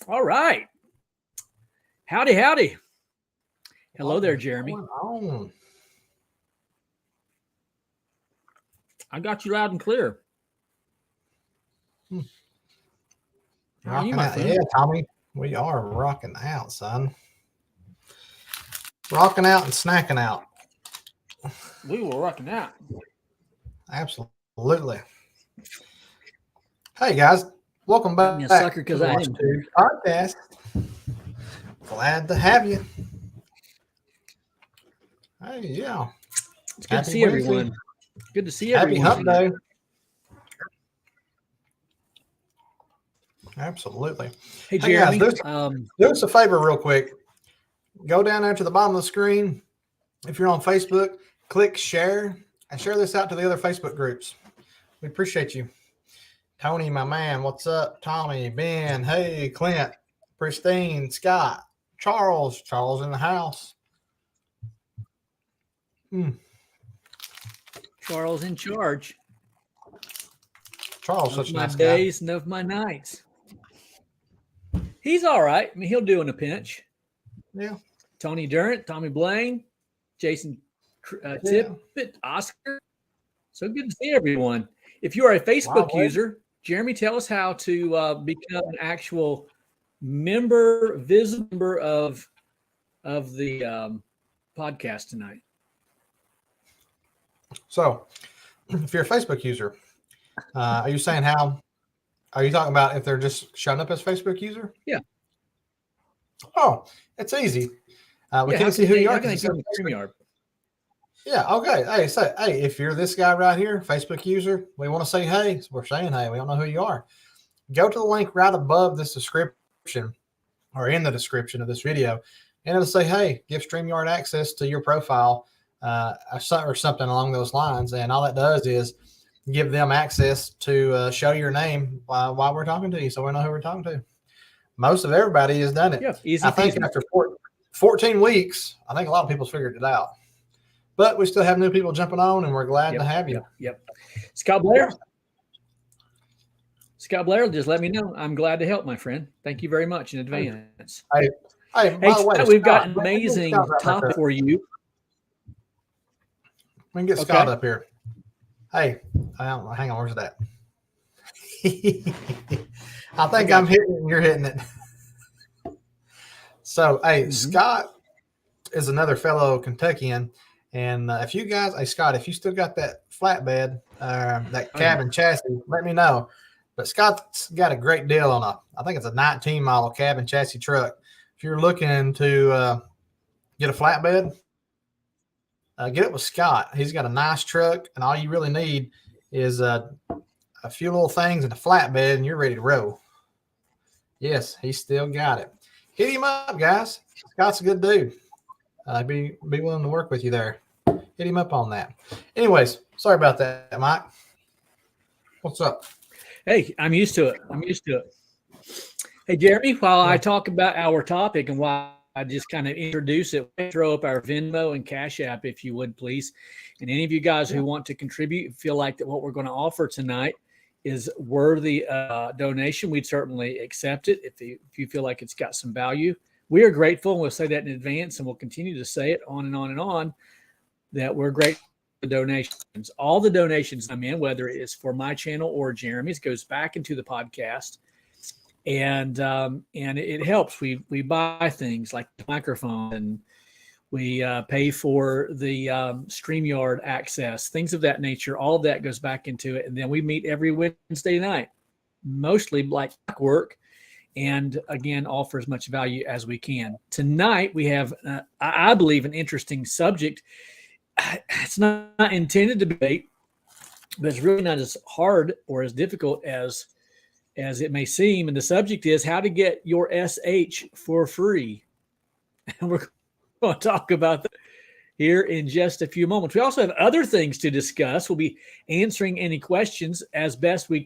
All right. Howdy, howdy. Hello there, Jeremy. I got you loud and clear. How are you, my friend? Yeah, Tommy, we are rocking out, son. Rocking out and snacking out. We were rocking out. Absolutely. Hey, guys. Welcome back a sucker to the the podcast. Glad to have you. Hey, yeah. It's good to see everyone. Good to see everyone. Happy Hump Day. Absolutely. Hey, Jeremy. Hey guys, do us a favor real quick. Go down there to the bottom of the screen. If you're on Facebook, click share and share this out to the other Facebook groups. We appreciate you. Tony, my man, what's up? Tommy, Ben, hey, Clint, Pristine, Scott, Charles in the house. Charles in charge. Charles, such a nice guy. Of my days and of my nights. He's all right. I mean, he'll do in a pinch. Yeah. Tony Durant, Tommy Blaine, Jason Tippett, Oscar. So good to see everyone. If you are a Facebook user, Jeremy, tell us how to become an actual visible member of the podcast tonight. So, if you're a Facebook user, are you saying how? Are you talking about if they're just showing up as Facebook user? Yeah. Oh, it's easy. We can't see who you are. StreamYard. Yeah. Okay. Hey, if you're this guy right here, Facebook user, we want to say hey. So we're saying hey. We don't know who you are. Go to the link right above this description or in the description of this video, and it'll say hey, give StreamYard access to your profile or something along those lines. And all that does is give them access to show your name while we're talking to you, so we know who we're talking to. Most of everybody has done it. Yeah, easy. I think after 14 weeks, I think a lot of people's figured it out. But we still have new people jumping on, and we're glad to have you. Yep. Scott Blair. Scott Blair, just let me know. I'm glad to help, my friend. Thank you very much in advance. Hey, by the way, we've got an amazing topic for you. We can get Scott up here. Hey, hang on. Where's that? I think I'm hitting it and you're hitting it. So, hey, Scott is another fellow Kentuckian. And if you guys, hey, Scott, if you still got that flatbed, that cabin chassis, let me know. But Scott's got a great deal on I think it's a 19 model cabin chassis truck. If you're looking to get a flatbed, get it with Scott. He's got a nice truck, and all you really need is a few little things and a flatbed, and you're ready to roll. Yes, he's still got it. Hit him up, guys. Scott's a good dude. Be willing to work with you there. Hit him up on that. Anyways, sorry about that, Mike. What's up? Hey, I'm used to it. Hey, Jeremy, while I talk about our topic and why I just kind of introduce it, throw up our Venmo and Cash App, if you would, please. And any of you guys who want to contribute, feel like that what we're going to offer tonight is worthy donation, we'd certainly accept it if you feel like it's got some value. We are grateful, and we'll say that in advance, and we'll continue to say it on and on and on, that we're grateful for the donations. All the donations come in, whether it is for my channel or Jeremy's, goes back into the podcast. And it helps. We buy things like the microphone, and we pay for the StreamYard access, things of that nature. All of that goes back into it. And then we meet every Wednesday night, mostly like work, and again, offer as much value as we can. Tonight, we have, I believe, an interesting subject. It's not intended to be, but it's really not as hard or as difficult as it may seem. And the subject is how to get your SH for free. And we're going to talk about that here in just a few moments. We also have other things to discuss. We'll be answering any questions as best we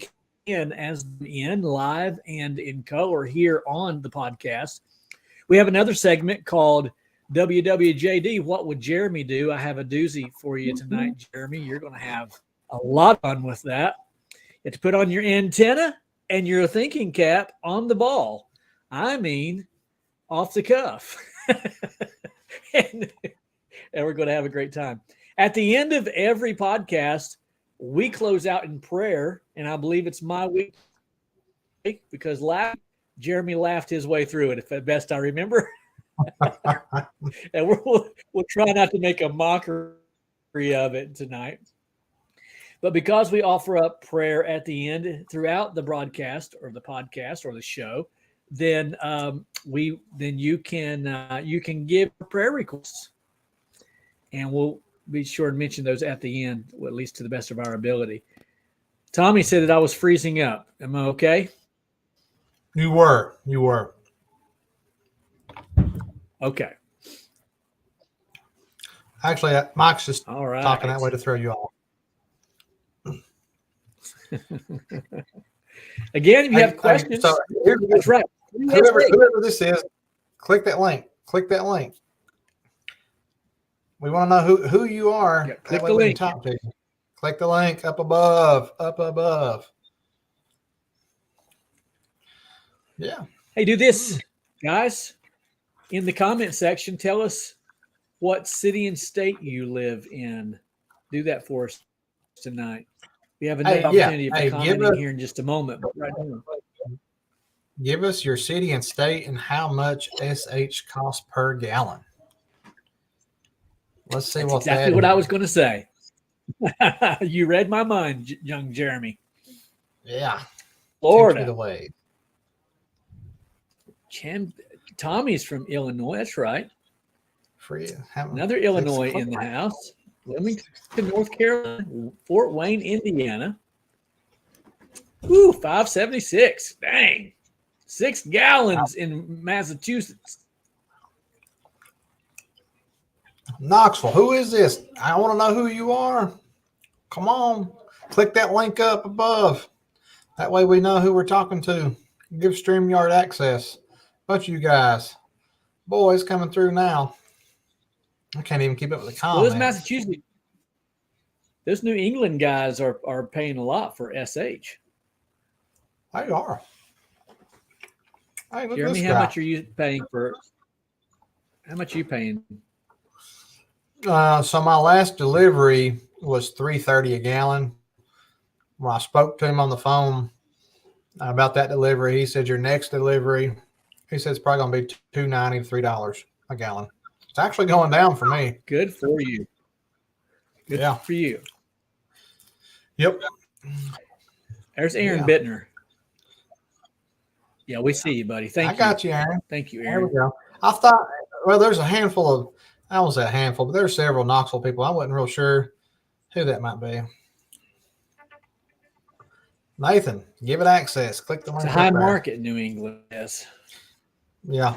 can as in live and in color here on the podcast. We have another segment called WWJD. What would Jeremy do? I have a doozy for you tonight, Jeremy. You're going to have a lot of fun with that. You have to put on your antenna and your thinking cap on the ball. I mean off the cuff. and, and we're going to have a great time. At the end of every podcast, we close out in prayer, and I believe it's my week because Jeremy laughed his way through it, if the best I remember. And we'll try not to make a mockery of it tonight. But because we offer up prayer at the end throughout the broadcast or the podcast or the show, then you can give prayer requests, and we'll be sure to mention those at the end, at least to the best of our ability. Tommy said that I was freezing up. Am I okay? You were. Okay. Actually, Mike's just All right. talking that way to throw you off. Again, if you have questions, so that's right. Whoever this is, click that link. Click that link. We want to know who you are. Yeah, click the link. Talk to you. Click the link up above. Up above. Yeah. Hey, do this, guys. In the comment section, tell us what city and state you live in. Do that for us tonight. We have another opportunity of commenting here in just a moment. But right now, give us your city and state and how much SH costs per gallon. Let's see that's exactly what I was going to say. You read my mind, young Jeremy. Yeah. Florida. The way. Tommy's from Illinois. That's right. Another It's Illinois in the house. Wilmington, North Carolina, Fort Wayne, Indiana. Ooh, 576. Dang. 6 gallons in Massachusetts. Knoxville. Who is this? I want to know who you are. Come on. Click that link up above. That way we know who we're talking to. Give StreamYard access. Bunch of you guys. Boy, it's coming through now. I can't even keep up with the comments. Well, those Massachusetts, those New England guys are paying a lot for SH. They are. Hey, look Jeremy, at this how guy. much are you paying for? How much are you paying? So my last delivery was $3.30 a gallon. When I spoke to him on the phone about that delivery, he said your next delivery, he said it's probably going to be $2.90 to $3 a gallon. It's actually going down for me. Good for you. Good for you. Yep. There's Aaron Bittner. Yeah, we see you, buddy. Thank you. I got you, Aaron. Thank you, There Aaron. we go. I thought, well, there's a handful of, I won't say a handful, but there's several Knoxville people. I wasn't real sure who that might be. Nathan, give it access. Click the link. It's a high market in New England, yes. Yeah.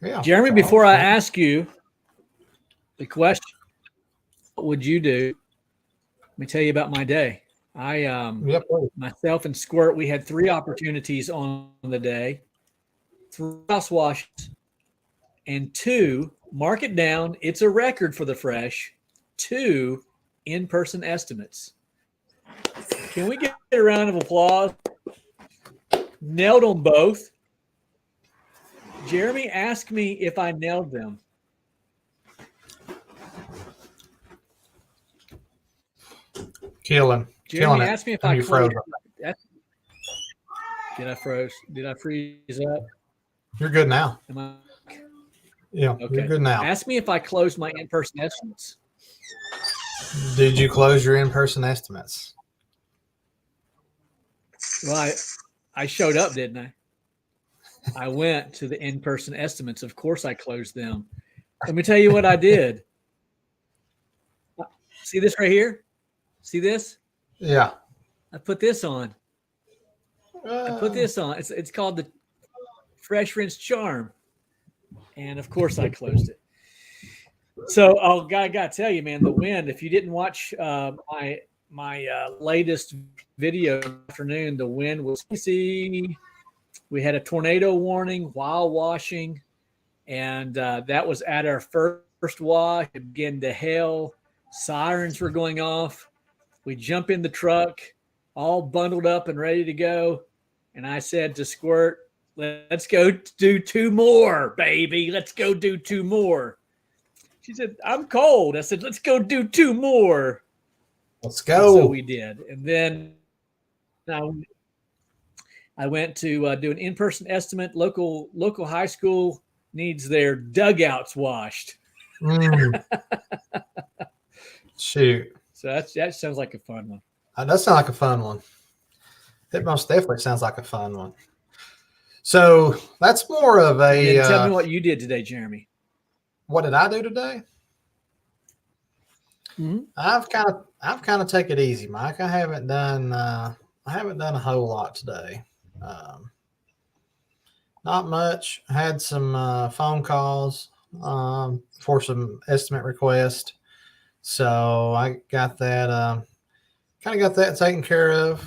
Yeah. Jeremy, before I ask you the question, what would you do? Let me tell you about my day. Myself and Squirt, we had 3 opportunities on the day, 3 house washes, and 2, mark it down, it's a record for the Fresh, 2 in-person estimates. Can we get a round of applause? Nailed them both. Jeremy asked me if I nailed them. Killing. Jeremy asked me if I froze. Did I freeze up? You're good now. Am I? Yeah, Okay. You're good now. Ask me if I closed my in-person estimates. Did you close your in-person estimates? Well, I showed up, didn't I? I went to the in-person estimates. Of course, I closed them. Let me tell you what I did. See this right here? See this? Yeah. I put this on. It's called the Fresh Rinse Charm. And, of course, I closed it. So, I got to tell you, man, the wind, if you didn't watch my latest video this afternoon, the wind was easy. We had a tornado warning while washing, and that was at our first wash. It began to hail. Sirens were going off. We jump in the truck. all bundled up and ready to go. And I said to Squirt, let's go do 2 more, baby. Let's go do 2 more. She said, I'm cold. I said, let's go do 2 more. Let's go. And so we did. And then I went to do an in-person estimate. Local high school needs their dugouts washed. Shoot. So that sounds like a fun one. That does sound like a fun one. It most definitely sounds like a fun one. So that's more of a. Tell me what you did today, Jeremy. What did I do today? Mm-hmm. I've kind of taken it easy, Mike. I haven't done a whole lot today. Not much. I had some phone calls for some estimate request, so I got that. Kind of got that taken care of.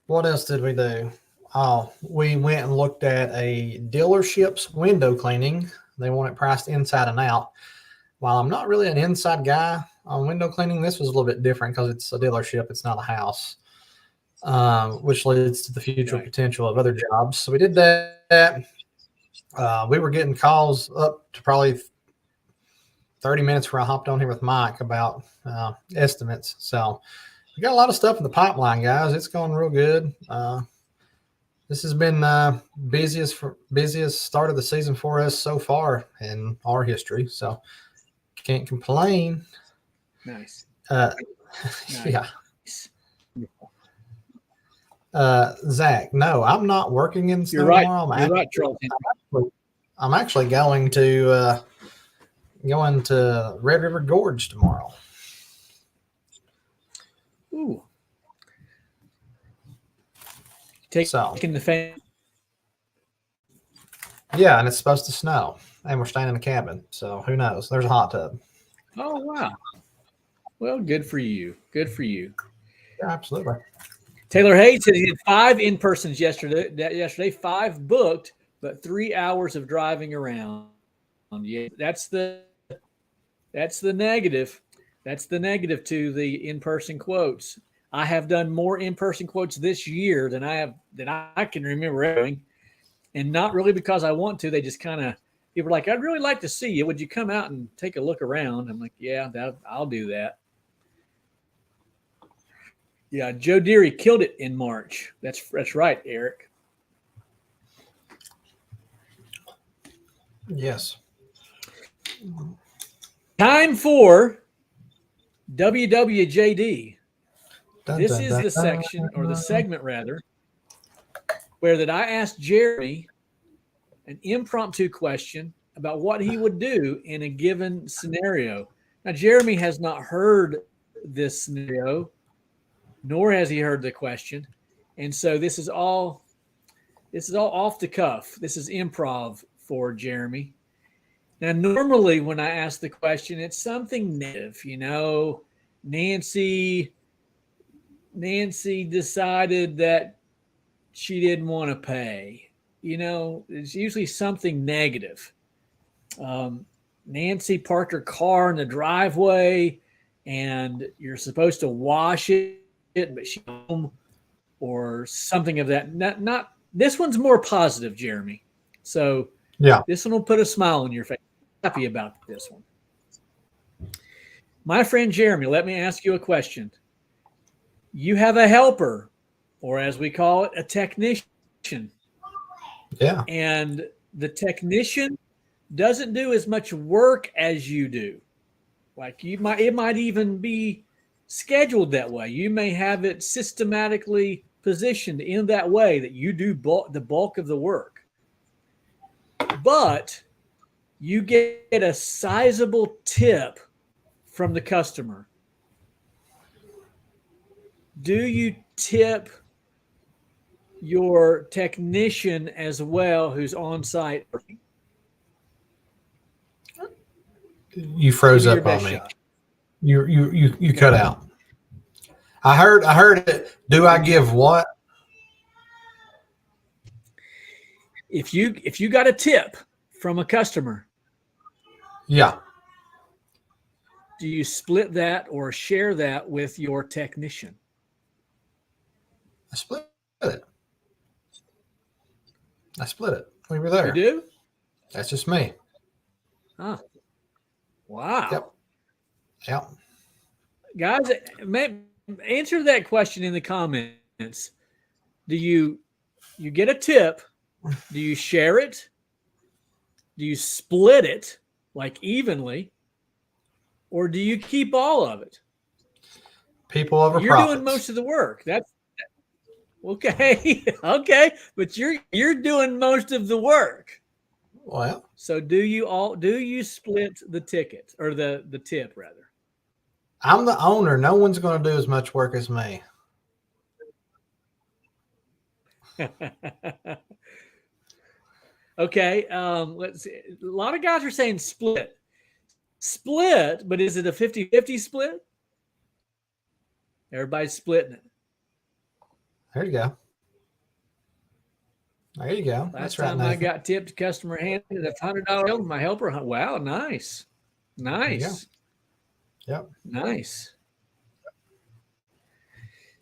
What else did we do? Oh, we went and looked at a dealership's window cleaning. They want it priced inside and out. While I'm not really an inside guy on window cleaning, this was a little bit different because it's a dealership. It's not a house, which leads to the future potential of other jobs. So we did that. We were getting calls up to probably 30 minutes before I hopped on here with Mike about estimates. So we got a lot of stuff in the pipeline, guys. It's going real good. This has been busiest start of the season for us so far in our history. So can't complain. Nice. Nice. Yeah. Zach, no, I'm not working in snow tomorrow. You're right, Charles. I'm actually going to Red River Gorge tomorrow. Ooh. Taking the fan. Yeah, and it's supposed to snow, and we're staying in a cabin, so who knows? There's a hot tub. Oh wow! Well, good for you. Good for you. Yeah, absolutely. Taylor Hayes said he had 5 in-persons yesterday, 5 booked, but 3 hours of driving around. Yeah, that's the negative. That's the negative to the in-person quotes. I have done more in-person quotes this year than I can remember doing, and not really because I want to. They just kind of, people are like, I'd really like to see you. Would you come out and take a look around? I'm like, yeah, I'll do that. Yeah, Joe Deary killed it in March. That's right, Eric. Yes. Time for WWJD. This is the section, or the segment rather, where that I asked Jeremy an impromptu question about what he would do in a given scenario. Now, Jeremy has not heard this scenario, nor has he heard the question. And so this is all off the cuff. This is improv for Jeremy. Now, normally when I ask the question, it's something negative, Nancy decided that she didn't want to pay. It's usually something negative. Nancy parked her car in the driveway and you're supposed to wash it, but she's home, or something of that. Not this one's more positive, Jeremy. So yeah, this one will put a smile on your face. Happy about this one. My friend Jeremy, let me ask you a question. You have a helper, or as we call it, a technician. Yeah. And the technician doesn't do as much work as you do. Like it might even be scheduled that way. You may have it systematically positioned in that way that you do the bulk of the work. But you get a sizable tip from the customer. Do you tip your technician as well who's on site? You froze up on me. Shot. You cut out. I heard it. Do I give what? If you got a tip from a customer. Yeah. do you split that or share that with your technician? I split it. I split it. We were there. You do? That's just me. Huh. Wow. Yep. Yep. Guys, answer that question in the comments. Do you get a tip? Do you share it? Do you split it like evenly? Or do you keep all of it? People over You're profits. doing most of the work. That's okay. Okay, but you're doing most of the work. Well, so do you split the ticket or the tip rather? I'm the owner. No one's going to do as much work as me. Okay, let's see. A lot of guys are saying split, but is it a 50-50 split? Everybody's splitting it. There you go. There you go. Last That's right, time Nathan. I got tipped, customer handed a $100 bill to my helper. Wow, nice. Yep. Nice.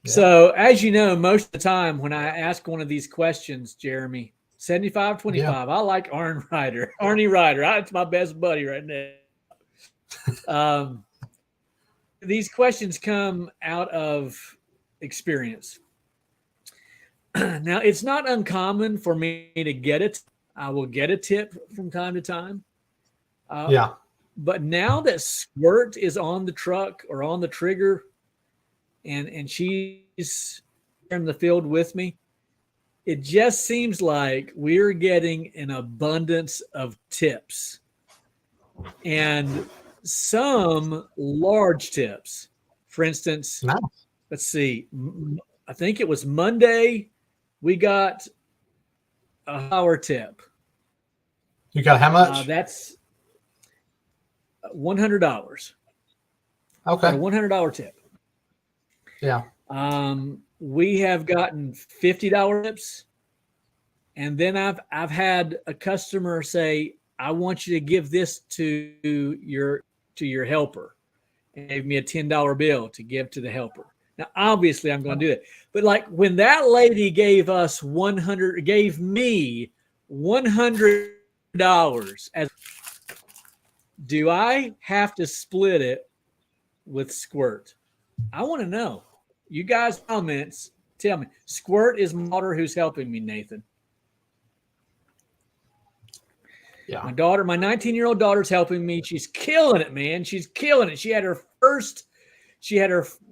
Yep. So, as you know, most of the time when I ask one of these questions, Jeremy, 75-25, Yeah. I like Arnie Ryder. That's my best buddy right now. These questions come out of experience. Now, it's not uncommon for me to get it. I will get a tip from time to time. Yeah. But now that Squirt is on the truck or on the trigger, and she's in the field with me, it just seems like we're getting an abundance of tips and some large tips. For instance, Nice. let's see, I think it was Monday we got a power tip. You got how much? That's $100. Okay. A $100 tip. Yeah. We have gotten $50 tips, and then I've had a customer say, "I want you to give this to your helper," and gave me a $10 bill to give to the helper. Now, obviously, I'm going to do that, but like when that lady gave me $100 as, do I have to split it with Squirt? I want to know. You guys comments, tell me. Squirt is my daughter who's helping me, Nathan. Yeah. My 19-year-old daughter's helping me. She's killing it, man. She's killing it.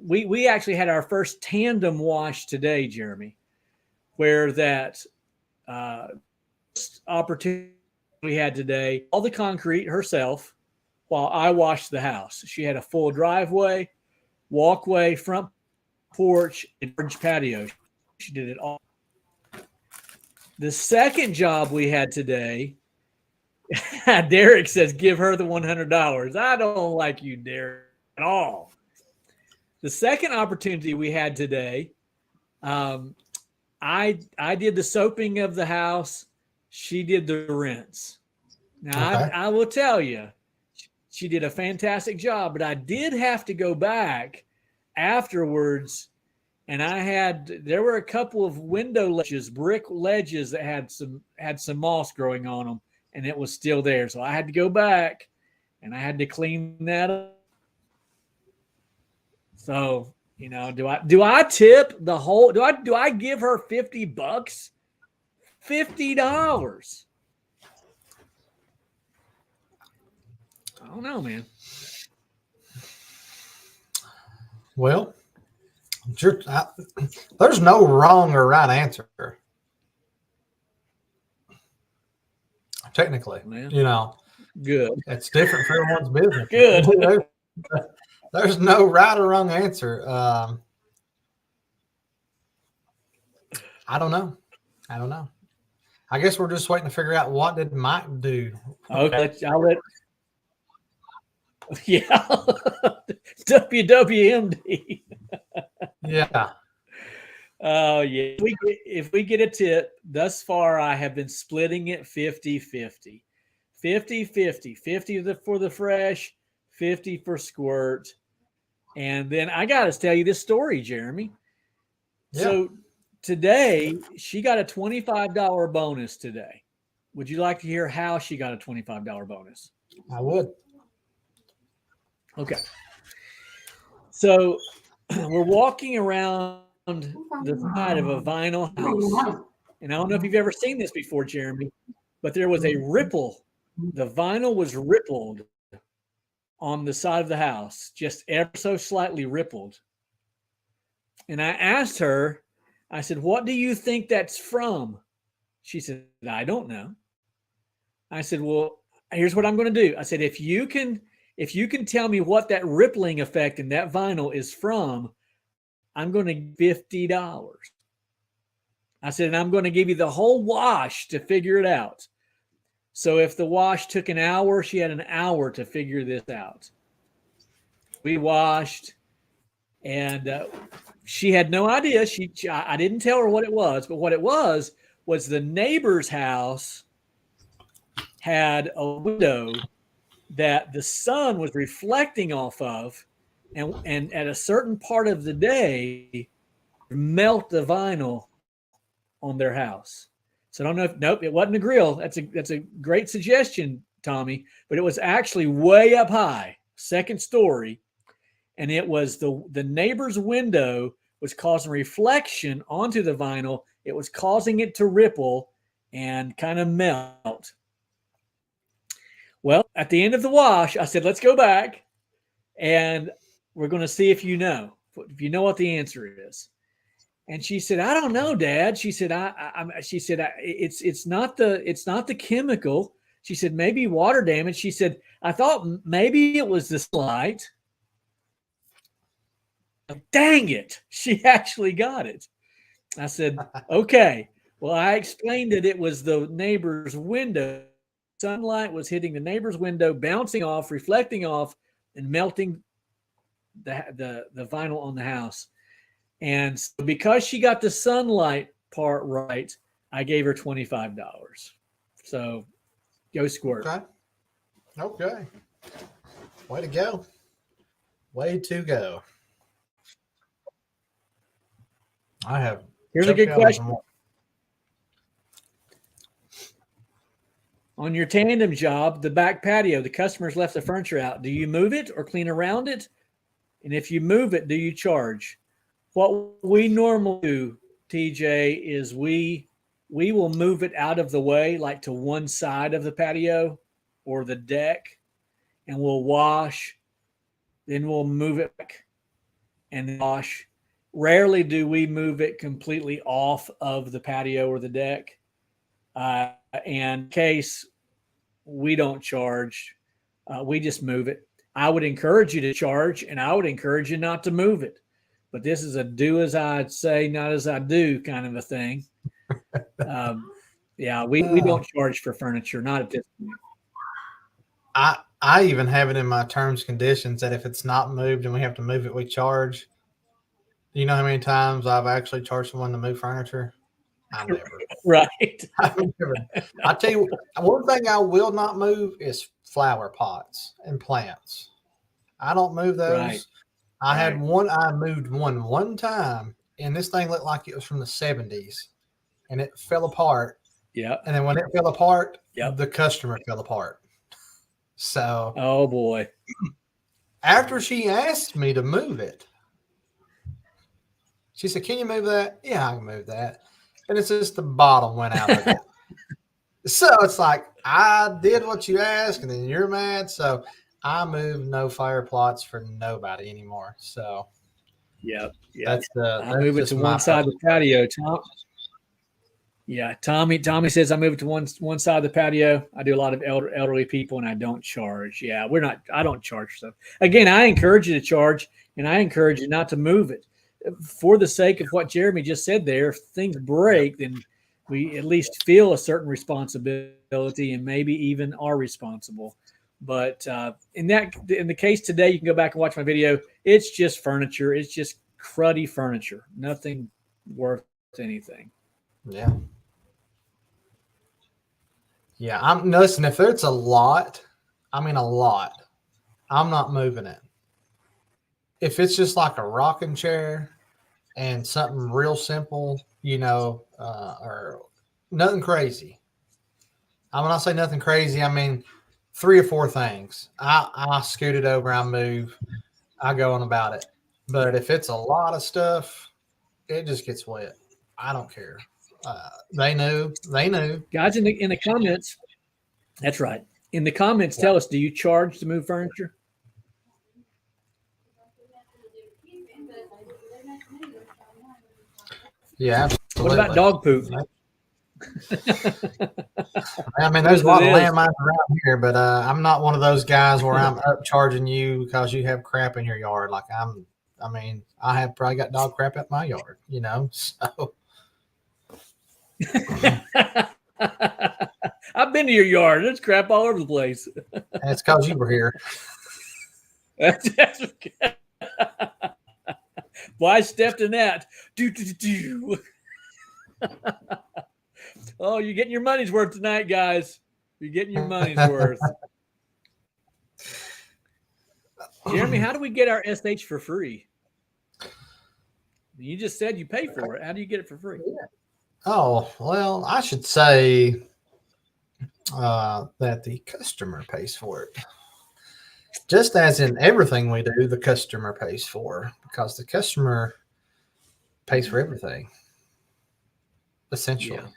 We actually had our first tandem wash today, Jeremy, where that opportunity we had today, all the concrete herself while I washed the house. She had a full driveway, walkway, front porch, and patio. She did it all. The second job we had today, Derek says, give her the $100. I don't like you, Derek, at all. The second opportunity we had today, I did the soaping of the house. She did the rinse. Now, Okay. I will tell you, she did a fantastic job, but I did have to go back afterwards, and there were a couple of window ledges, brick ledges that had some moss growing on them, and it was still there. So I had to go back and I had to clean that up. So, do I tip the whole, do I give her $50? $50. I don't know, man. Well, there's no wrong or right answer. Technically, Man. Good. It's different for everyone's business. Good. There's no right or wrong answer. I don't know. I guess we're just waiting to figure out what did Mike do. Okay, yeah. WWMD. Yeah. Oh, yeah. If we get a tip, thus far I have been splitting it 50-50. 50-50. 50 for the fresh, $50 for squirt. And then I got to tell you this story, Jeremy. Yeah. So today she got a $25 bonus today. Would you like to hear how she got a $25 bonus? I would. Okay. So we're walking around the side of a vinyl house. And I don't know if you've ever seen this before, Jeremy, but there was a ripple. The vinyl was rippled on the side of the house, just ever so slightly rippled. And I asked her, I said, "What do you think that's from?" She said, "I don't know." I said, "Well, here's what I'm going to do." I said, if you can tell me what that rippling effect in that vinyl is from, I'm going to give $50. I said, and I'm going to give you the whole wash to figure it out. So if the wash took an hour, she had an hour to figure this out. We washed, and she had no idea. I didn't tell her what it was, but what it was the neighbor's house had a window that the sun was reflecting off of, and at a certain part of the day, melt the vinyl on their house. So I don't know if nope, it wasn't a grill. That's a great suggestion, Tommy, but it was actually way up high, second story, and it was the neighbor's window was causing reflection onto the vinyl. It was causing it to ripple and kind of melt. Well, at the end of the wash, I said, let's go back and we're going to see if you know what the answer is. And she said, I don't know, Dad. She said, it's not the chemical. She said, maybe water damage. She said, I thought maybe it was the light. Dang it. She actually got it. I said, okay. Well, I explained that it was the neighbor's window. Sunlight was hitting the neighbor's window, bouncing off, reflecting off, and melting the vinyl on the house. And so because she got the sunlight part right, I gave her $25. So go squirt. Okay. Way to go. Way to go. I have. Here's a good question. On your tandem job, the back patio, the customers left the furniture out. Do you move it or clean around it? And if you move it, do you charge? What we normally do, TJ, is we will move it out of the way, like to one side of the patio or the deck, and we'll wash. Then we'll move it back and wash. Rarely do we move it completely off of the patio or the deck. And in case we don't charge, we just move it. I would encourage you to charge, and I would encourage you not to move it. But this is a do as I say, not as I do kind of a thing. Yeah, we don't charge for furniture, not at this point. I even have it in my terms and conditions that if it's not moved and we have to move it, we charge. Do you know how many times I've actually charged someone to move furniture? I never. Right. I never. I tell you, one thing I will not move is flower pots and plants. I don't move those. Right. I moved one time, and this thing looked like it was from the 70s, and it fell apart. Yeah. And then when it fell apart, yep, the customer fell apart. So, oh boy. After she asked me to move it, she said, "Can you move that?" Yeah, I can move that. And it's just the bottom went out of it. So it's like, I did what you asked, and then you're mad. So I move no fire plots for nobody anymore. So yep. That's I move it to one side of the patio, Tom. Yeah, Tommy says I move it to one side of the patio. I do a lot of elderly people, and I don't charge. Yeah, I don't charge stuff. Again, I encourage you to charge, and I encourage you not to move it. For the sake of what Jeremy just said there, if things break, then we at least feel a certain responsibility and maybe even are responsible. But in the case today, you can go back and watch my video. It's just furniture. It's just cruddy furniture. Nothing worth anything. Yeah. Yeah, I'm noticing if it's a lot, I mean a lot, I'm not moving it. If it's just like a rocking chair and something real simple, or nothing crazy. When I say nothing crazy, I mean 3 or 4 things. I scoot it over, I move, I go on about it. But if it's a lot of stuff, it just gets wet. I don't care. They knew. They knew. Guys, in the comments, that's right. In the comments, Yeah. tell us: do you charge to move furniture? Yeah, absolutely. What about dog poop? I mean, there's a lot of landmines around here, but I'm not one of those guys where I'm upcharging you because you have crap in your yard. Like I have probably got dog crap at my yard, so. I've been to your yard. There's crap all over the place. It's because you were here. Well, I stepped in that. Oh, you're getting your money's worth tonight, guys. You're getting your money's worth. Jeremy, how do we get our SH for free? You just said you pay for it. How do you get it for free? Oh, well, I should say that the customer pays for it. Just as in everything we do, the customer pays for, because the customer pays for everything, essentially. Yeah.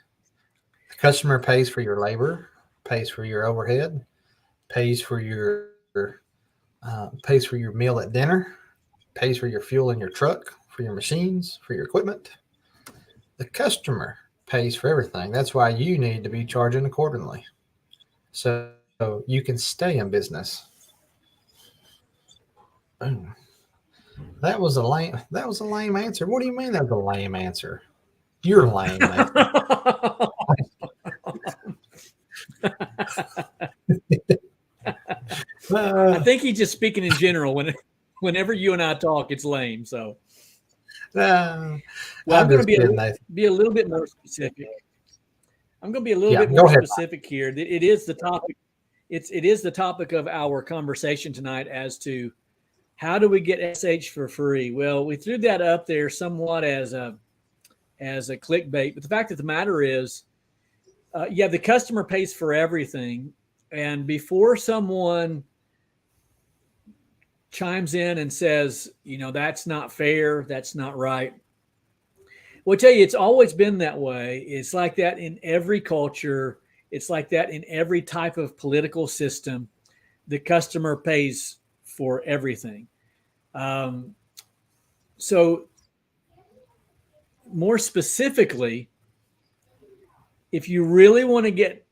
The customer pays for your labor, pays for your overhead, pays for your meal at dinner, pays for your fuel in your truck, for your machines, for your equipment. The customer pays for everything. That's why you need to be charging accordingly, so you can stay in business. That was a lame answer. What do you mean that was a lame answer? You're lame. I think he's just speaking in general. Whenever you and I talk, it's lame. So, well, I'm going to be a little bit more specific. I'm going to be a little bit more specific here. It is the topic. It is the topic of our conversation tonight as to how do we get SH for free. Well, we threw that up there somewhat as a clickbait, but the fact of the matter is, the customer pays for everything. And before someone chimes in and says, that's not fair, that's not right, well, I tell you, it's always been that way. It's like that in every culture. It's like that in every type of political system. The customer pays for everything. So more specifically, if you really want to get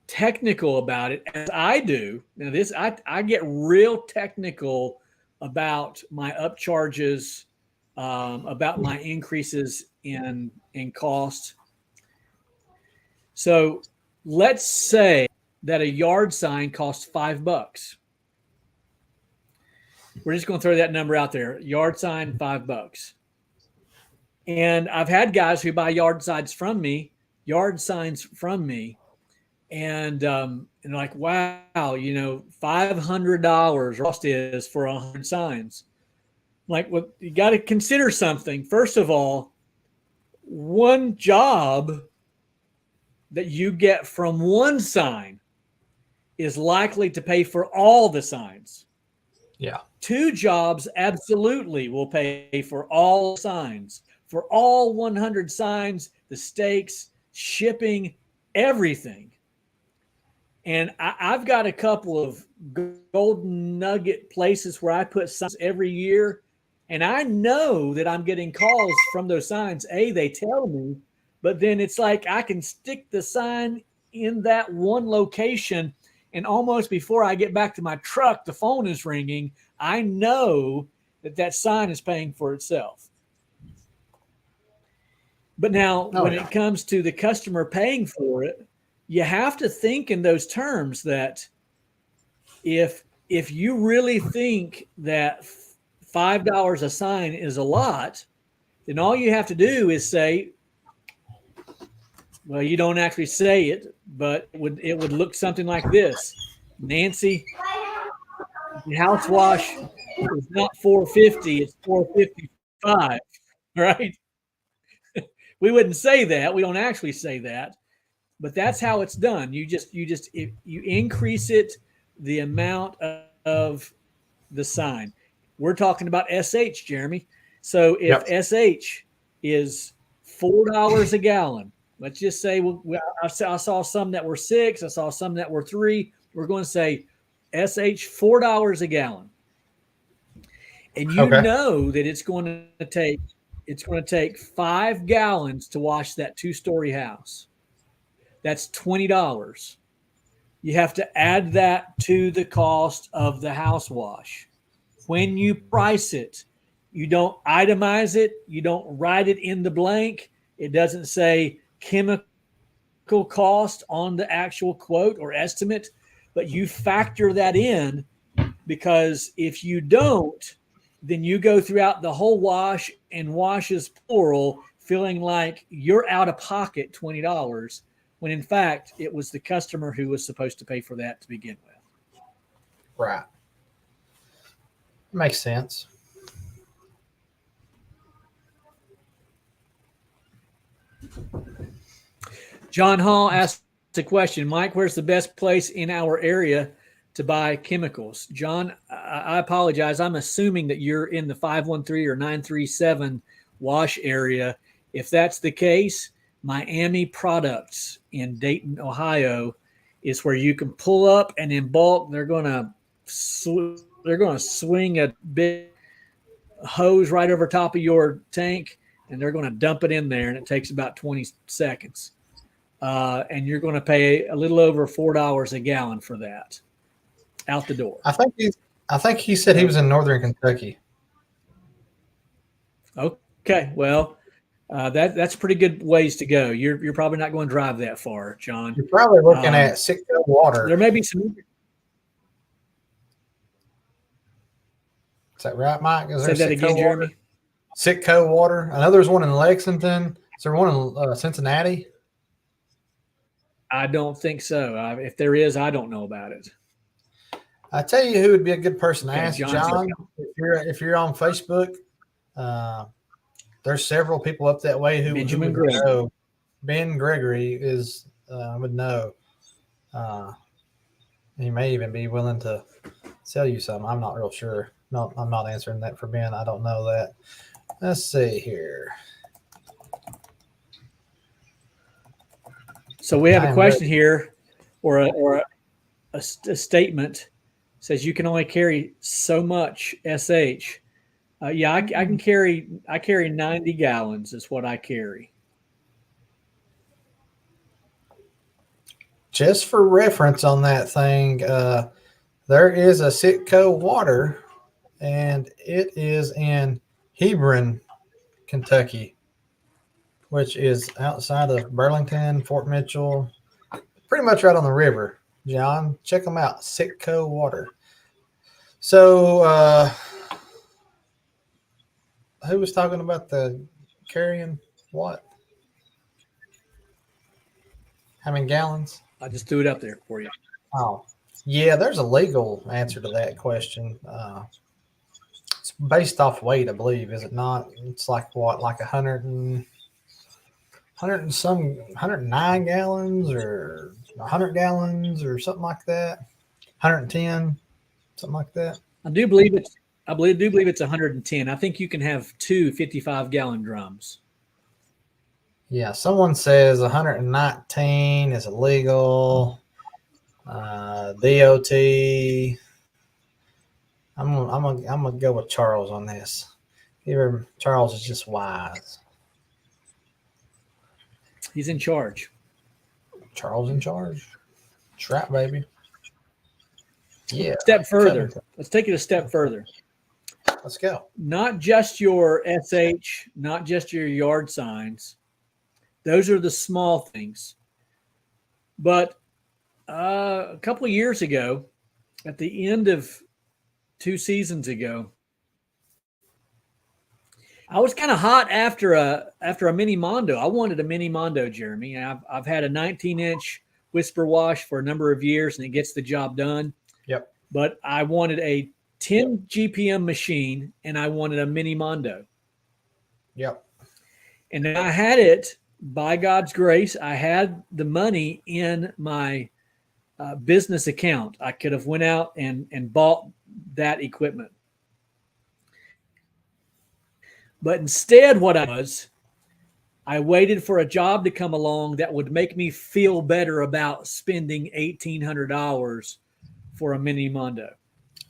technical about it, as I do, now I get real technical about my upcharges, about my increases in cost. So let's say that a yard sign costs $5. We're just going to throw that number out there. Yard sign, $5. And I've had guys who buy yard signs from me, and like, wow, $500 cost is for 100 signs. Like, well, you got to consider something. First of all, one job that you get from one sign is likely to pay for all the signs. Yeah. 2 jobs absolutely will pay for all signs, for all 100 signs, the stakes, shipping, everything. And I've got a couple of golden nugget places where I put signs every year, and I know that I'm getting calls from those signs. They tell me, but then it's like I can stick the sign in that one location, and almost before I get back to my truck, the phone is ringing. I know that sign is paying for itself. But now, when it comes to the customer paying for it, you have to think in those terms that if you really think that $5 a sign is a lot, then all you have to do is say, well, you don't actually say it, but it would look something like this. Nancy, The house wash is not $450, it's $455, right? We wouldn't say that. We don't actually say that, but that's how it's done. If you increase it, the amount of the sign. We're talking about SH, Jeremy. So if SH is $4 a gallon, let's just say I saw some that were 6, I saw some that were 3. We're going to say SH $4 a gallon, and you know that it's going to take 5 gallons to wash that 2-story house. That's $20. You have to add that to the cost of the house wash. When you price it, you don't itemize it. You don't write it in the blank. It doesn't say chemical cost on the actual quote or estimate, but you factor that in, because if you don't, then you go throughout the whole wash and washes plural, feeling like you're out of pocket $20, when in fact it was the customer who was supposed to pay for that to begin with. Right. Makes sense. John Hall asked a question. Mike, where's the best place in our area to buy chemicals? John, I apologize. I'm assuming that you're in the 513 or 937 wash area. If that's the case, Miami Products in Dayton, Ohio is where you can pull up, and in bulk, they're going to swing a big hose right over top of your tank, and they're going to dump it in there, and it takes about 20 seconds. And you're going to pay a little over $4 a gallon for that out the door. I think he said he was in Northern Kentucky. Okay, well, that's a pretty good ways to go. You're probably not going to drive that far, John. You're probably looking at Sitco water. There may be some. Is that right, Mike? Say that again, Jeremy. Sitco water. I know there's one in Lexington. Is there one in Cincinnati? I don't think so. If there is, I don't know about it. I tell you who would be a good person to ask, John. If you're on Facebook, there's several people up that way who would know. Ben Gregory is would know. He may even be willing to sell you some. I'm not real sure. No, I'm not answering that for Ben. I don't know that. Let's see here. So we have a question here, or a statement. It says you can only carry so much SH. I can carry. I carry 90 gallons. Is what I carry. Just for reference on that thing, there is a Sitco water, and it is in Hebron, Kentucky, which is outside of Burlington, Fort Mitchell, pretty much right on the river. John, check them out, Sitco water. So, who was talking about the carrying what? How many gallons? I just threw it up there for you. Oh, yeah, there's a legal answer to that question. It's based off weight, I believe, is it not? It's like what, like 109 gallons or 100 gallons or something like that. 110, something like that. I do believe it's 110. I think you can have 2 55-gallon drums. Yeah, someone says 119 is illegal. DOT. I'm gonna go with Charles on this. Charles is just wise. He's in charge. Charles in charge. That's right, baby. Yeah. Step further. Let's take it a step further. Let's go. Not just your SH, not just your yard signs. Those are the small things. But a couple of years ago, at the end of 2 seasons ago, I was kind of hot after a mini Mondo. I wanted a mini Mondo, Jeremy. And I've had a 19-inch whisper wash for a number of years, and it gets the job done. Yep. But I wanted a 10 GPM machine, and I wanted a mini Mondo. Yep. And I had it, by God's grace, I had the money in my business account. I could have went out and bought that equipment. But instead, what I waited for a job to come along that would make me feel better about spending $1,800 for a mini Mondo.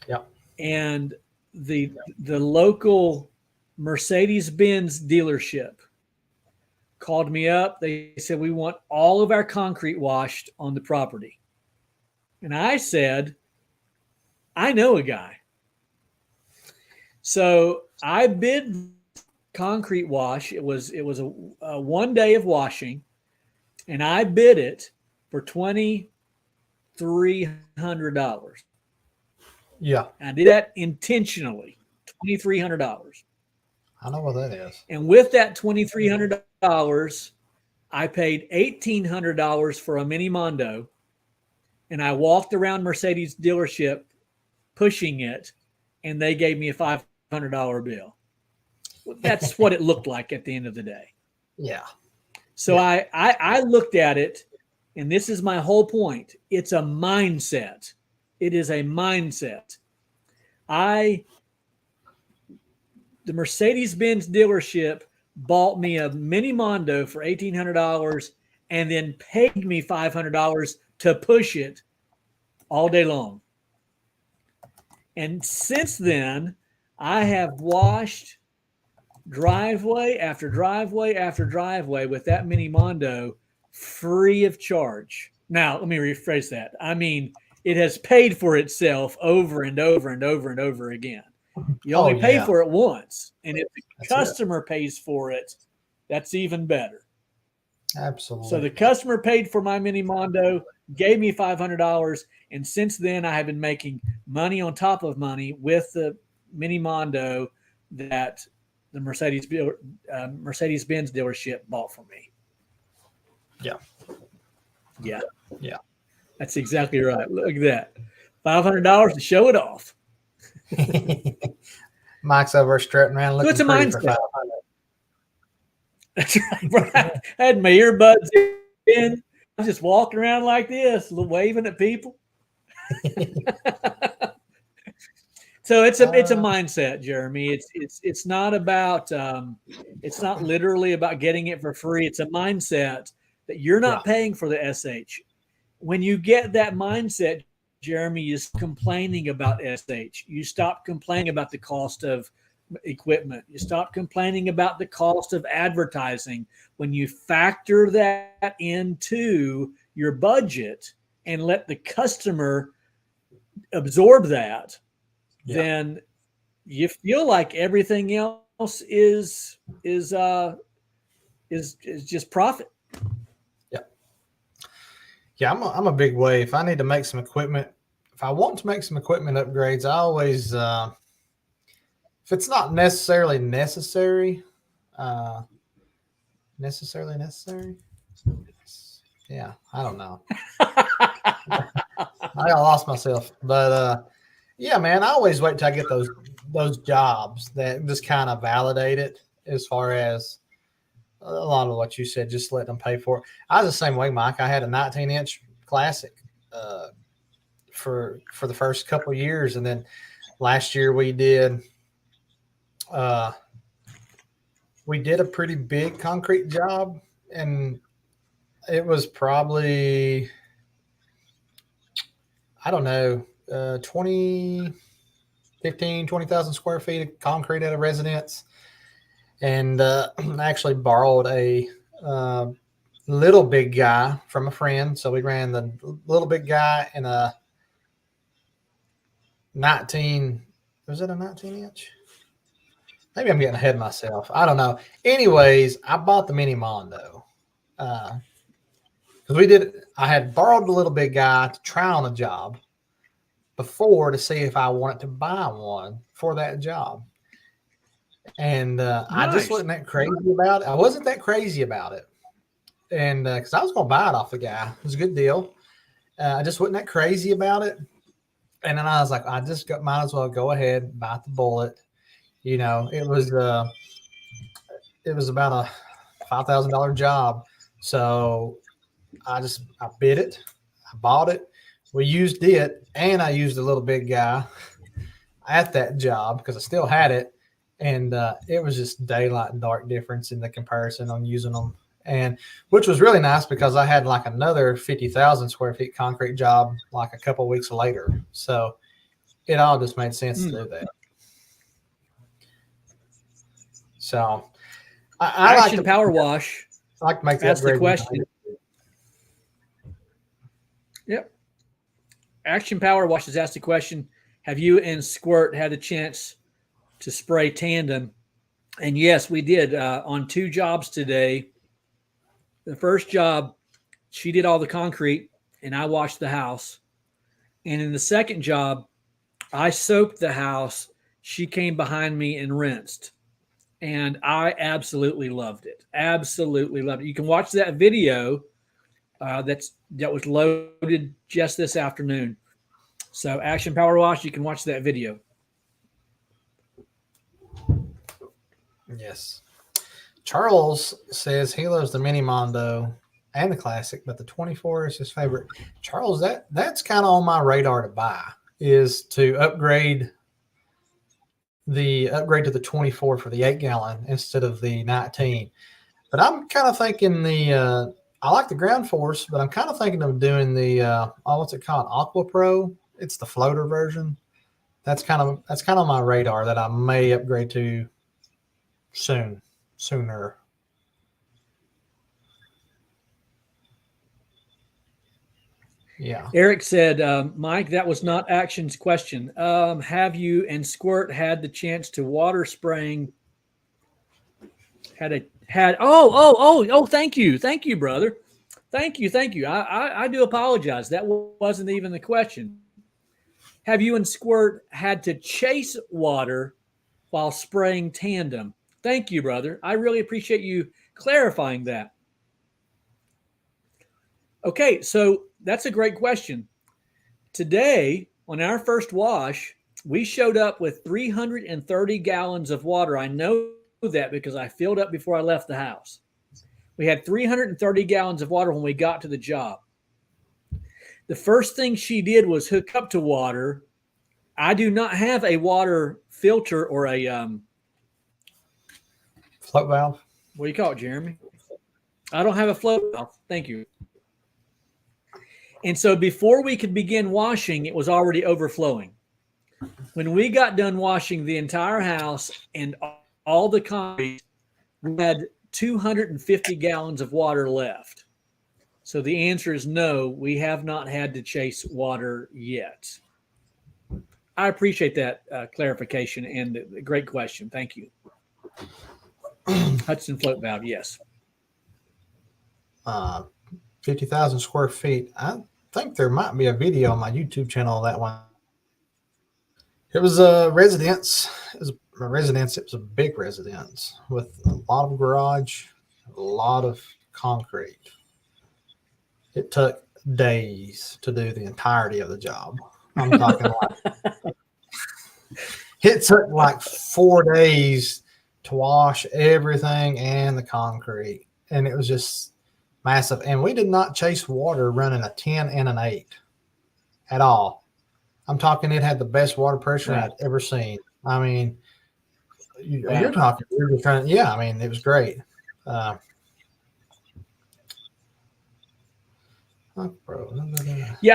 Yep. And the local Mercedes-Benz dealership called me up. They said, we want all of our concrete washed on the property. And I said, I know a guy. So I bid concrete wash. It was a 1 day of washing, and I bid it for $2,300. Yeah. I did that intentionally, $2,300. I know what that is. And with that $2,300, I paid $1,800 for a mini Mondo, and I walked around Mercedes dealership pushing it, and they gave me a $500 bill. That's what it looked like at the end of the day. Yeah. So yeah. I looked at it, and this is my whole point. It's a mindset. It is a mindset. The Mercedes-Benz dealership bought me a mini Mondo for $1,800 and then paid me $500 to push it all day long. And since then, I have washed driveway after driveway after driveway with that mini Mondo free of charge. Now, let me rephrase that. I mean, it has paid for itself over and over and over and over again. You only pay for it once. And if the customer pays for it, that's even better. Absolutely. So the customer paid for my mini Mondo, gave me $500. And since then, I have been making money on top of money with the mini Mondo that the Mercedes-Benz dealership bought for me. Yeah. Yeah. Yeah. That's exactly right. Look at that. $500 to show it off. Mike's over strutting around looking so it's a pretty mindset. for $500. That's right. I had my earbuds in. I was just walking around like this, waving at people. So it's a mindset, Jeremy. It's not about it's not literally about getting it for free. It's a mindset that you're not paying for the SH. When you get that mindset, Jeremy, you stop complaining about SH. You stop complaining about the cost of equipment. You stop complaining about the cost of advertising. When you factor that into your budget and let the customer absorb that, then you feel like everything else is just profit. Yeah, I'm a big way. If I need to make some equipment, if I want to make some equipment upgrades, I always, if it's not necessarily necessary. Yeah, I don't know. I lost myself, but yeah, man, I always wait till I get those jobs that just kind of validate it. As far as a lot of what you said, just let them pay for it. I was the same way, Mike. I had a 19-inch Classic for the first couple of years, and then last year we did a pretty big concrete job, and it was probably, I don't know, 20,000 square feet of concrete at a residence. And I actually borrowed a little big guy from a friend. So we ran the little big guy in a 19, was it a 19-inch? Maybe I'm getting ahead of myself. I don't know. Anyways, I bought the mini Mondo. Because I had borrowed the little big guy to try on a job before to see if I wanted to buy one for that job. And nice. I just wasn't that crazy about it. I wasn't that crazy about it. And because I was going to buy it off the guy. It was a good deal. I just wasn't that crazy about it. And then I was like, might as well go ahead and bite the bullet. You know, it was about a $5,000 job. So I bid it. I bought it. We used it, and I used a little big guy at that job because I still had it. And it was just daylight and dark difference in the comparison on using them. And which was really nice because I had like another 50,000 square feet concrete job like a couple of weeks later. So it all just made sense to do that. So I Action Power Wash. I like to make That's that the question. Yep. Action Power Wash has asked the question, have you and Squirt had a chance to spray tandem? And yes, we did on 2 jobs today. The first job, she did all the concrete and I washed the house. And in the second job, I soaped the house. She came behind me and rinsed. And I absolutely loved it. Absolutely loved it. You can watch that video that was loaded just this afternoon. So Action Power Wash, you can watch that video. Yes. Charles says he loves the Mini Mondo and the Classic, but the 24 is his favorite. Charles, that's kind of on my radar to buy, is to upgrade to the 24 for the 8-gallon instead of the 19. But I'm kind of thinking I like the Ground Force, but I'm kind of thinking of doing the what's it called? Aqua Pro. It's the floater version. That's kind of on my radar that I may upgrade to sooner. Yeah. Eric said, Mike, that was not Action's question. Have you and Squirt had the chance to water spraying? Thank you, brother. Thank you. I do apologize. That wasn't even the question. Have you and Squirt had to chase water while spraying tandem? Thank you, brother. I really appreciate you clarifying that. Okay, so that's a great question. Today, on our first wash, we showed up with 330 gallons of water. I know that because I filled up before I left the house. We had 330 gallons of water when we got to the job. The first thing she did was hook up to water. I do not have a water filter or a float valve. What do you call it, Jeremy? I don't have a float valve. Thank you. And so before we could begin washing, it was already overflowing. When we got done washing the entire house and all the concrete, we had 250 gallons of water left. So the answer is no, we have not had to chase water yet. I appreciate that clarification and a great question. Thank you. Hudson float valve, yes. 50,000 square feet. I think there might be a video on my YouTube channel of that one. It was a residence. It was a big residence with a lot of garage, a lot of concrete. It took days to do the entirety of the job. I'm talking like it took like 4 days to wash everything and the concrete. And it was just massive. And we did not chase water running a 10 and an 8 at all. I'm talking it had the best water pressure I'd ever seen. I mean, you're talking, we were trying, yeah, I mean, it was great. Yeah,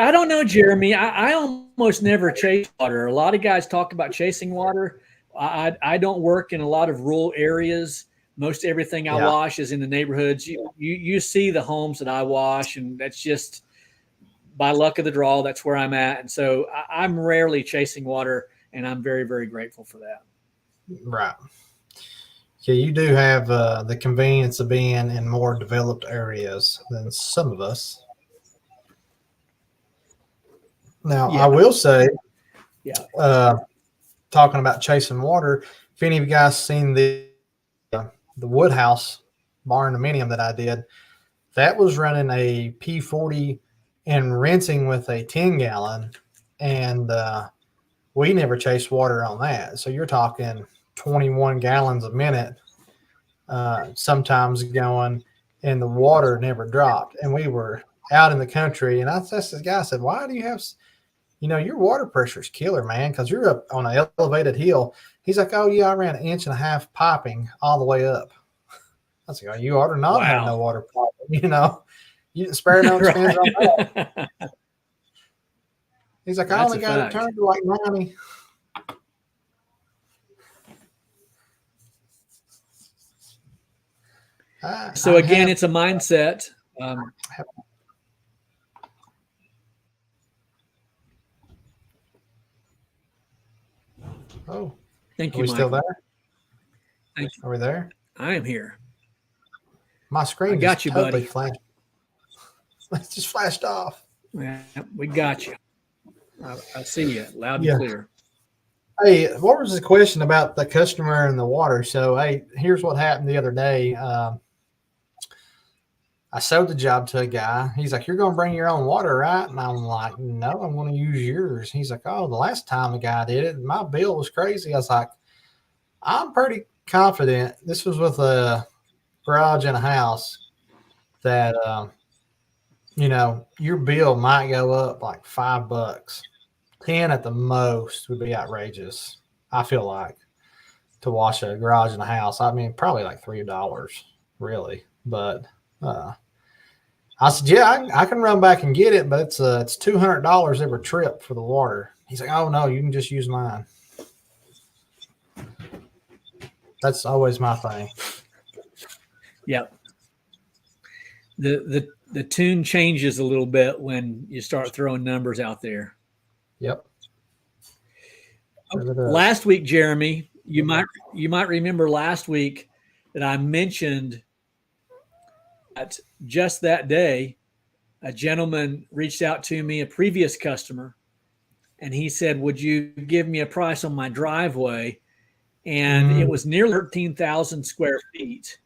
I don't know, Jeremy. I almost never chase water. A lot of guys talk about chasing water. I don't work in a lot of rural areas. Most everything I wash is in the neighborhoods. You see the homes that I wash, and that's just by luck of the draw. That's where I'm at, and so I'm rarely chasing water, and I'm very, very grateful for that. Right. Yeah, you do have the convenience of being in more developed areas than some of us. Now, I will say, talking about chasing water, if any of you guys seen the Woodhouse bar and that I did, that was running a P40 and rinsing with a 10-gallon, and we never chased water on that. So you're talking 21 gallons a minute, sometimes going, and the water never dropped. And we were out in the country, and I asked this guy, I said, "Why do you have, your water pressure is killer, man, because you're up on an elevated hill." He's like, "Oh yeah, I ran 1.5 inch piping all the way up." I was like, "Oh, you ought to not have no water piping, you didn't spare no expense on that." He's like, "I only got it turned to like 90." So again, it's a mindset. Oh, thank you. Are we still there? Thank you. Are we there? I am here. My screen got you, totally buddy. flashed. It just flashed off. Yeah, we got you. I see you loud and clear. Hey, what was the question about the customer and the water? So, hey, here's what happened the other day. I sold the job to a guy. He's like, "You're going to bring your own water, right?" And I'm like, "No, I'm going to use yours." He's like, "Oh, the last time the guy did it, my bill was crazy." I was like, "I'm pretty confident." This was with a garage and a house that, your bill might go up like $5. 10 at the most would be outrageous, I feel like, to wash a garage and a house. I mean, probably like $3, really. But I said, "Yeah, I can run back and get it, but it's $200 every trip for the water." He's like, "Oh no, you can just use mine." That's always my thing. Yep. The tune changes a little bit when you start throwing numbers out there. Yep. Last week, Jeremy, you might remember last week that I mentioned that just that day, a gentleman reached out to me, a previous customer, and he said, "Would you give me a price on my driveway?" And it was nearly 13,000 square feet.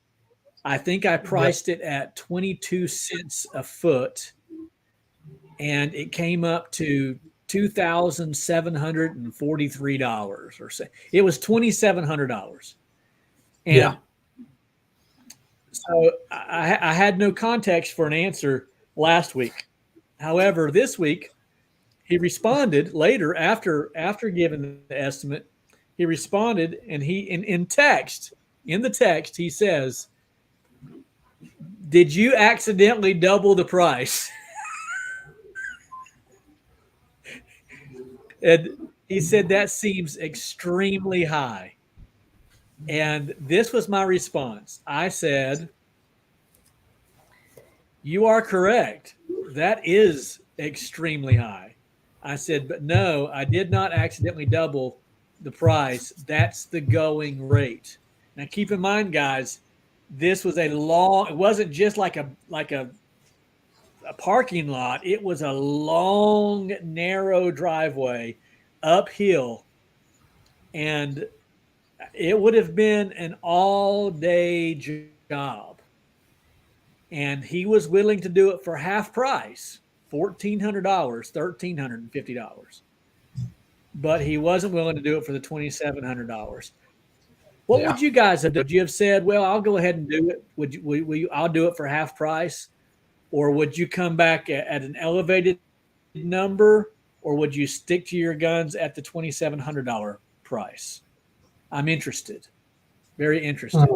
I think I priced it at 22 cents a foot, and it came up to $2,743 or so. It was $2,700. And so I had no context for an answer last week. However, this week he responded later after giving the estimate. He responded, and he in the text he says, "Did you accidentally double the price?" And he said, "That seems extremely high." And this was my response. I said, "You are correct. That is extremely high." I said, "But no, I did not accidentally double the price. That's the going rate." Now keep in mind, guys, this was it wasn't just like a parking lot. It was a long, narrow driveway uphill, and it would have been an all-day job. And he was willing to do it for half price, $1,400, $1,350. But he wasn't willing to do it for the $2,700. What would you guys have done? Would you have said, "Well, I'll go ahead and do it"? I'll do it for half price? Or would you come back at an elevated number? Or would you stick to your guns at the $2,700 price? I'm interested. Very interested.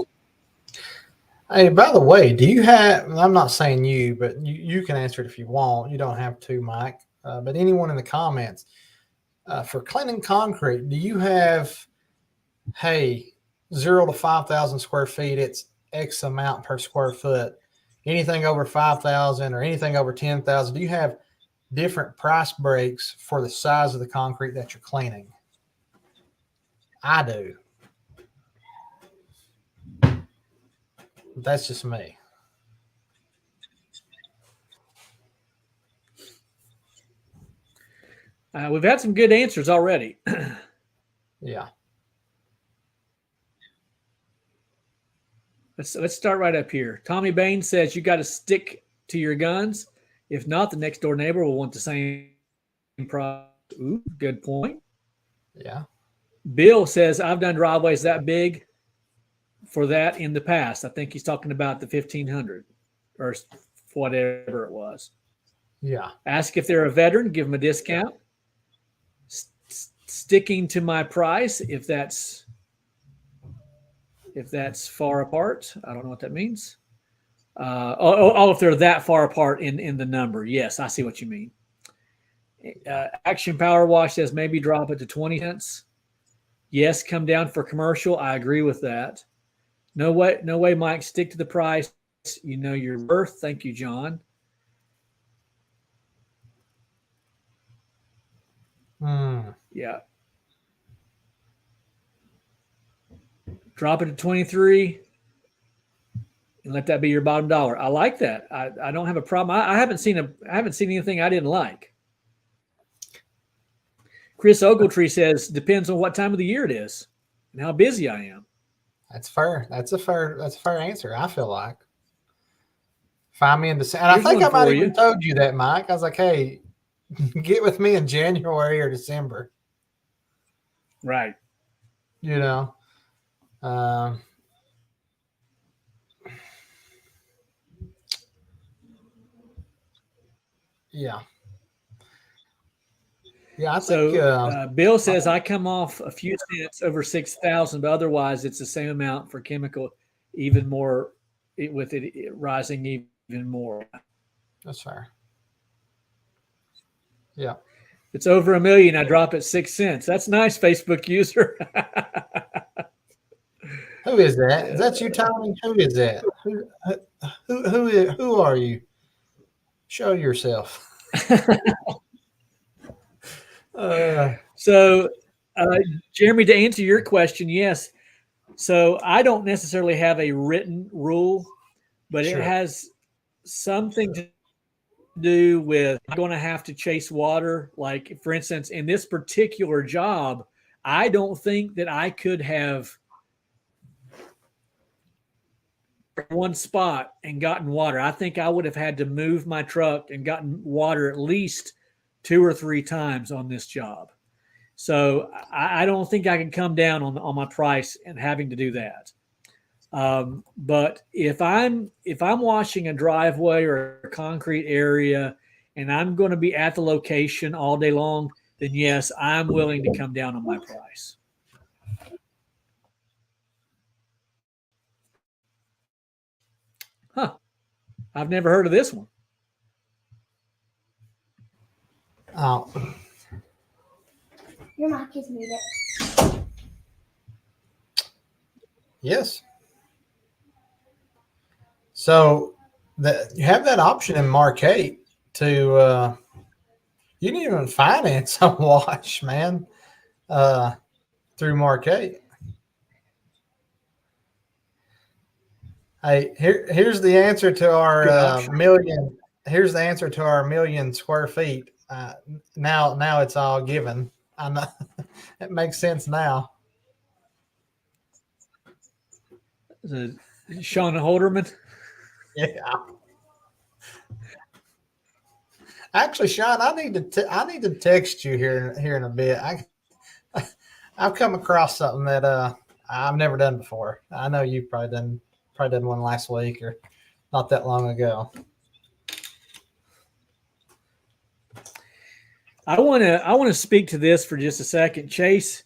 Hey, by the way, do you have, I'm not saying you, but you can answer it if you want. You don't have to, Mike. But anyone in the comments, for cleaning concrete, do you have, hey, 0 to 5,000 square feet, it's X amount per square foot? Anything over 5,000 or anything over 10,000, do you have different price breaks for the size of the concrete that you're cleaning? I do. That's just me. We've had some good answers already. Yeah. Let's start right up here. Tommy Bain says you got to stick to your guns. If not, the next door neighbor will want the same price. Ooh, good point. Yeah. Bill says, I've done driveways that big for that in the past. I think he's talking about the 1500 or whatever it was. Yeah. Ask if they're a veteran, give them a discount. Sticking to my price if that's far apart. I don't know what that means. If they're that far apart in the number. Yes, I see what you mean. Action Power Wash says maybe drop it to 20 cents. Yes, come down for commercial. I agree with that. No way, Mike. Stick to the price. You know your worth. Thank you, John. Yeah. Drop it to 23 and let that be your bottom dollar. I like that. I don't have a problem. I haven't seen anything I didn't like. Chris Ogletree says depends on what time of the year it is and how busy I am. That's fair. That's a fair answer. I feel like. Find me in December. And I think I might even told you that, Mike. I was like, hey, get with me in January or December. Right. You know. Yeah. Yeah, I think Bill says I come off a few cents over 6,000, but otherwise it's the same amount for chemical, even more with it rising even more. That's fair. Yeah. It's over $1 million. I drop it 6 cents. That's nice, Facebook user. Who is that? Is that you, Tommy? Who is that? Who are you? Show yourself. Jeremy, to answer your question, yes. So I don't necessarily have a written rule, but it has something to do with I'm going to have to chase water. Like, for instance, in this particular job, I don't think that I could have one spot and gotten water. I think I would have had to move my truck and gotten water at least 2 or 3 times on this job. So I don't think I can come down on my price and having to do that. But if I'm washing a driveway or a concrete area and I'm going to be at the location all day long, then yes, I'm willing to come down on my price. Huh. I've never heard of this one. Oh. Your mic is muted. Yes. So you have that option in Mark 8 to you didn't even finance a wash, man, through Mark 8. Hey, here's the answer to our million. Here's the answer to our 1,000,000 square feet. Now it's all given. I know it makes sense now. Sean Holderman. Yeah. Actually, Sean, I need to text you here in a bit. I've come across something that I've never done before. I know you probably done one last week or not that long ago. I want to speak to this for just a second, Chase.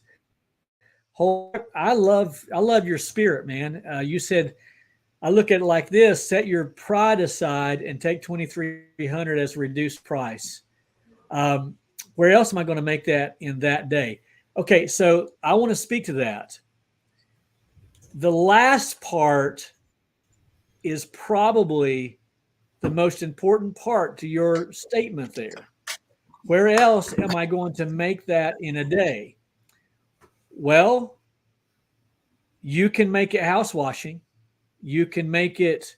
I love your spirit, man. You said, I look at it like this: set your pride aside and take 2,300 as a reduced price. Where else am I going to make that in that day? Okay, so I want to speak to that. The last part is probably the most important part to your statement there. Where else am I going to make that in a day? Well, you can make it house washing. You can make it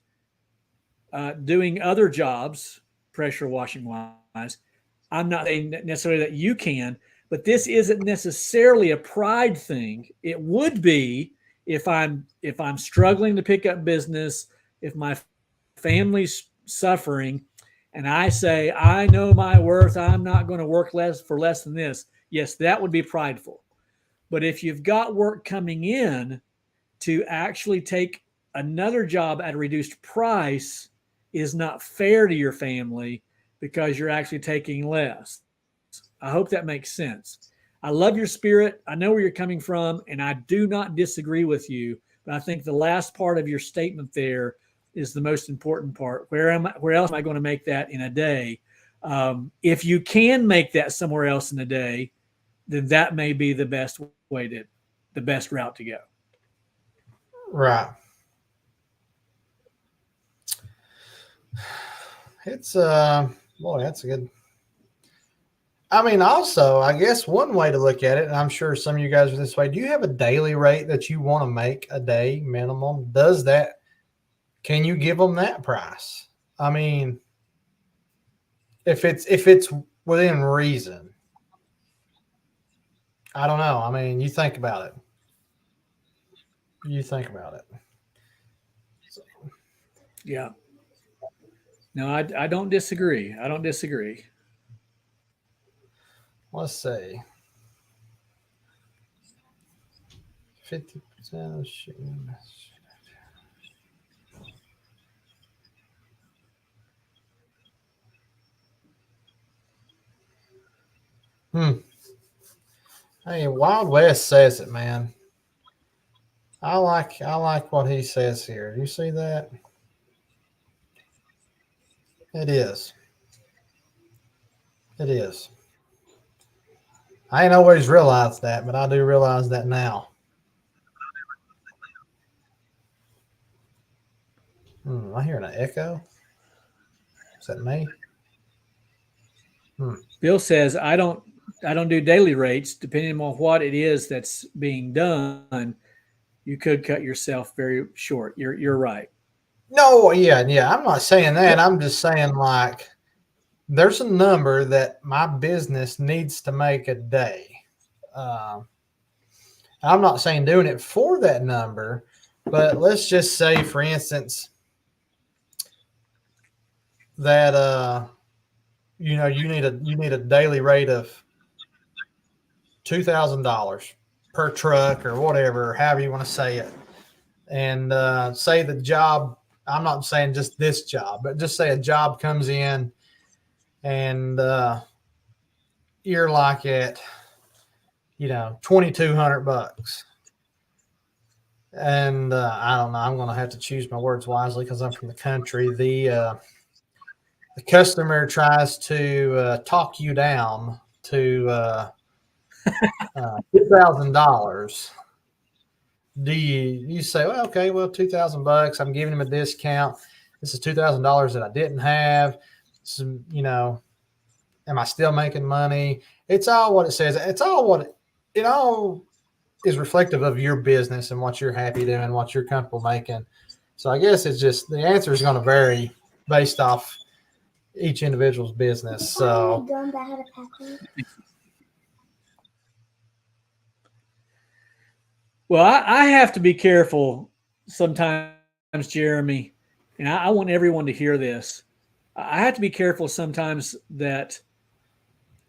doing other jobs, pressure washing wise. I'm not saying necessarily that you can, but this isn't necessarily a pride thing. It would be if I'm struggling to pick up business, if my family's suffering, and I say, I know my worth, I'm not going to work less for less than this, yes, that would be prideful. But if you've got work coming in, to actually take another job at a reduced price is not fair to your family because you're actually taking less. I hope that makes sense. I love your spirit. I know where you're coming from, and I do not disagree with you. But I think the last part of your statement there is the most important part. Where else am I going to make that in a day? If you can make that somewhere else in a day, then that may be the best route to go. Right. It's boy, that's a good. I mean, also, I guess one way to look at it, and I'm sure some of you guys are this way. Do you have a daily rate that you want to make a day minimum? Can you give them that price? I mean, if it's within reason. I don't know. I mean, you think about it. So. Yeah. No, I don't disagree. I don't disagree. Let's see. 50%. Hey, Wild West says it, man. I like what he says here. You see that? It is. It is. I ain't always realized that, but I do realize that now. I hear an echo. Is that me? Bill says I don't do daily rates. Depending on what it is that's being done, you could cut yourself very short. You're right. No, yeah. I'm not saying that. I'm just saying like there's a number that my business needs to make a day. I'm not saying doing it for that number, but let's just say, for instance, that you need a daily rate of $2,000 per truck or whatever, however you want to say it, and say the job. I'm not saying just this job, but just say a job comes in, and you're like at $2,200. And I don't know. I'm going to have to choose my words wisely because I'm from the country. The customer tries to talk you down to $2,000. Do you say, well, okay, well, $2,000. I'm giving him a discount. This is $2,000 that I didn't have. So, am I still making money? It's all what it says. It's all what it all is reflective of your business and what you're happy doing, what you're comfortable making. So I guess it's just the answer is going to vary based off each individual's business. So well, I have to be careful sometimes, Jeremy, and I want everyone to hear this. I have to be careful sometimes that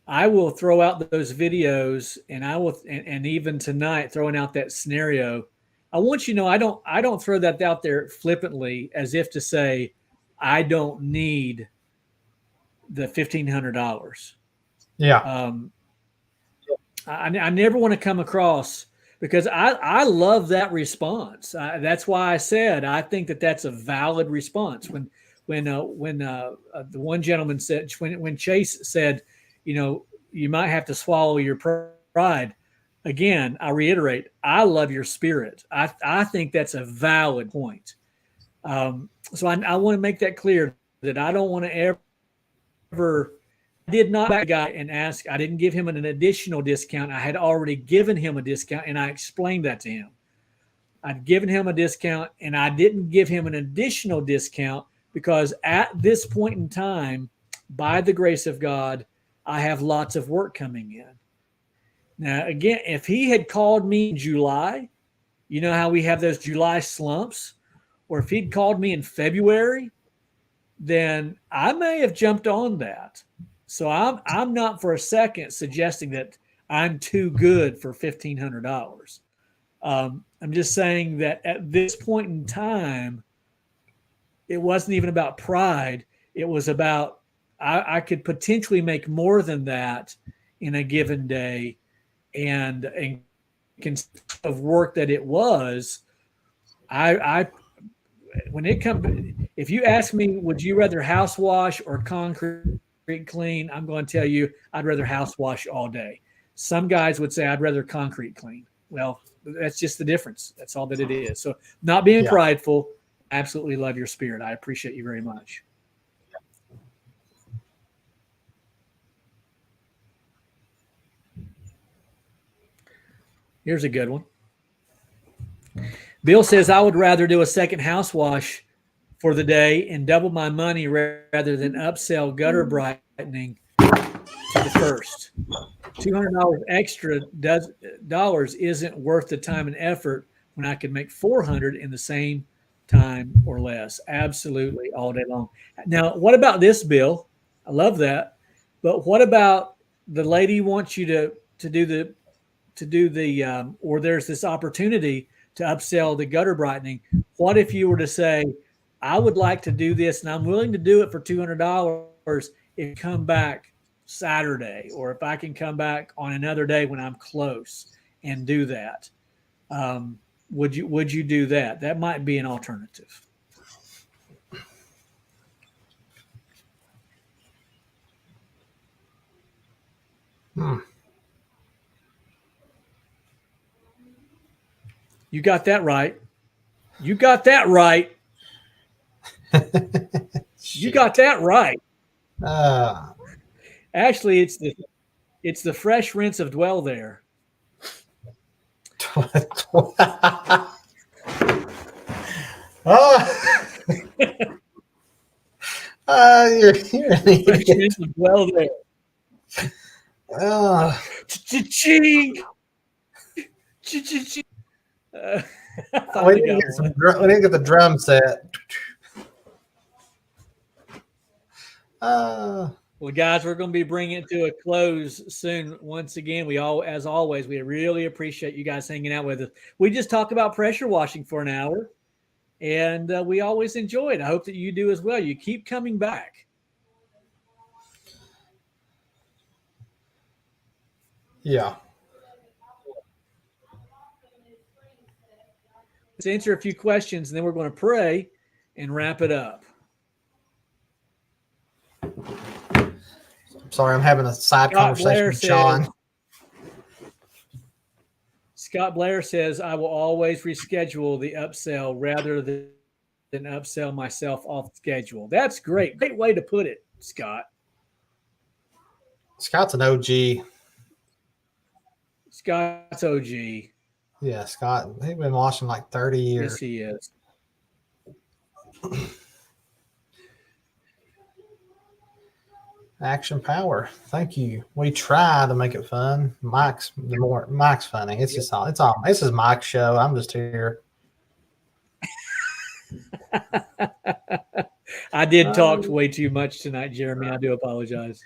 I will throw out those videos, and and even tonight throwing out that scenario. I want you to know I don't throw that out there flippantly as if to say I don't need the $1,500. yeah, I never want to come across because I love that response. That's why I said I think that's a valid response. When the one gentleman said when Chase said, you might have to swallow your pride. Again, I reiterate, I love your spirit. I think that's a valid point. So I want to make that clear that I don't want to ever did not back the guy and ask. I didn't give him an additional discount. I had already given him a discount, and I explained that to him. I'd given him a discount, and I didn't give him an additional discount because at this point in time, by the grace of God, I have lots of work coming in. Now, again, if he had called me in July, how we have those July slumps, or if he'd called me in February, then I may have jumped on that. So I'm not for a second suggesting that I'm too good for $1,500. I'm just saying that at this point in time, it wasn't even about pride. It was about I could potentially make more than that in a given day, and of work that it was. I when it comes, if you ask me, would you rather house wash or concrete clean? I'm going to tell you, I'd rather house wash all day. Some guys would say I'd rather concrete clean. Well, that's just the difference. That's all that it is. So, not being prideful, absolutely love your spirit. I appreciate you very much. Here's a good one. Bill says, I would rather do a second house wash for the day and double my money rather than upsell gutter brightening to the first. $200 extra dollars isn't worth the time and effort when I could make $400 in the same time or less. Absolutely, all day long. Now, what about this, Bill? I love that. But what about the lady wants you to do the or there's this opportunity to upsell the gutter brightening? What if you were to say, I would like to do this and I'm willing to do it for $200 if you come back Saturday, or if I can come back on another day when I'm close and do that? Would you do that? That might be an alternative. You got that right. You got that right. You got that right. Actually, it's the fresh rinse of dwell there. You're Fresh rinse of dwell there. Cha-ching. Cha-ching. We didn't get the drum set. Well, guys, we're going to be bringing it to a close soon. Once again, as always, we really appreciate you guys hanging out with us. We just talk about pressure washing for an hour, and we always enjoy it. I hope that you do as well. You keep coming back. Yeah. Let's answer a few questions, and then we're going to pray and wrap it up. Sorry, I'm having a side conversation with Sean. Scott Blair says, I will always reschedule the upsell rather than upsell myself off schedule. That's great. Great way to put it, Scott. Scott's an OG. Scott's OG. Yeah, Scott. He's been washing like 30 years. Yes, he is. Action power. Thank you. We try to make it Fun. Mike's funny. It's just all. This is Mike's show. I'm just here. I did talk way too much tonight, Jeremy. I do apologize.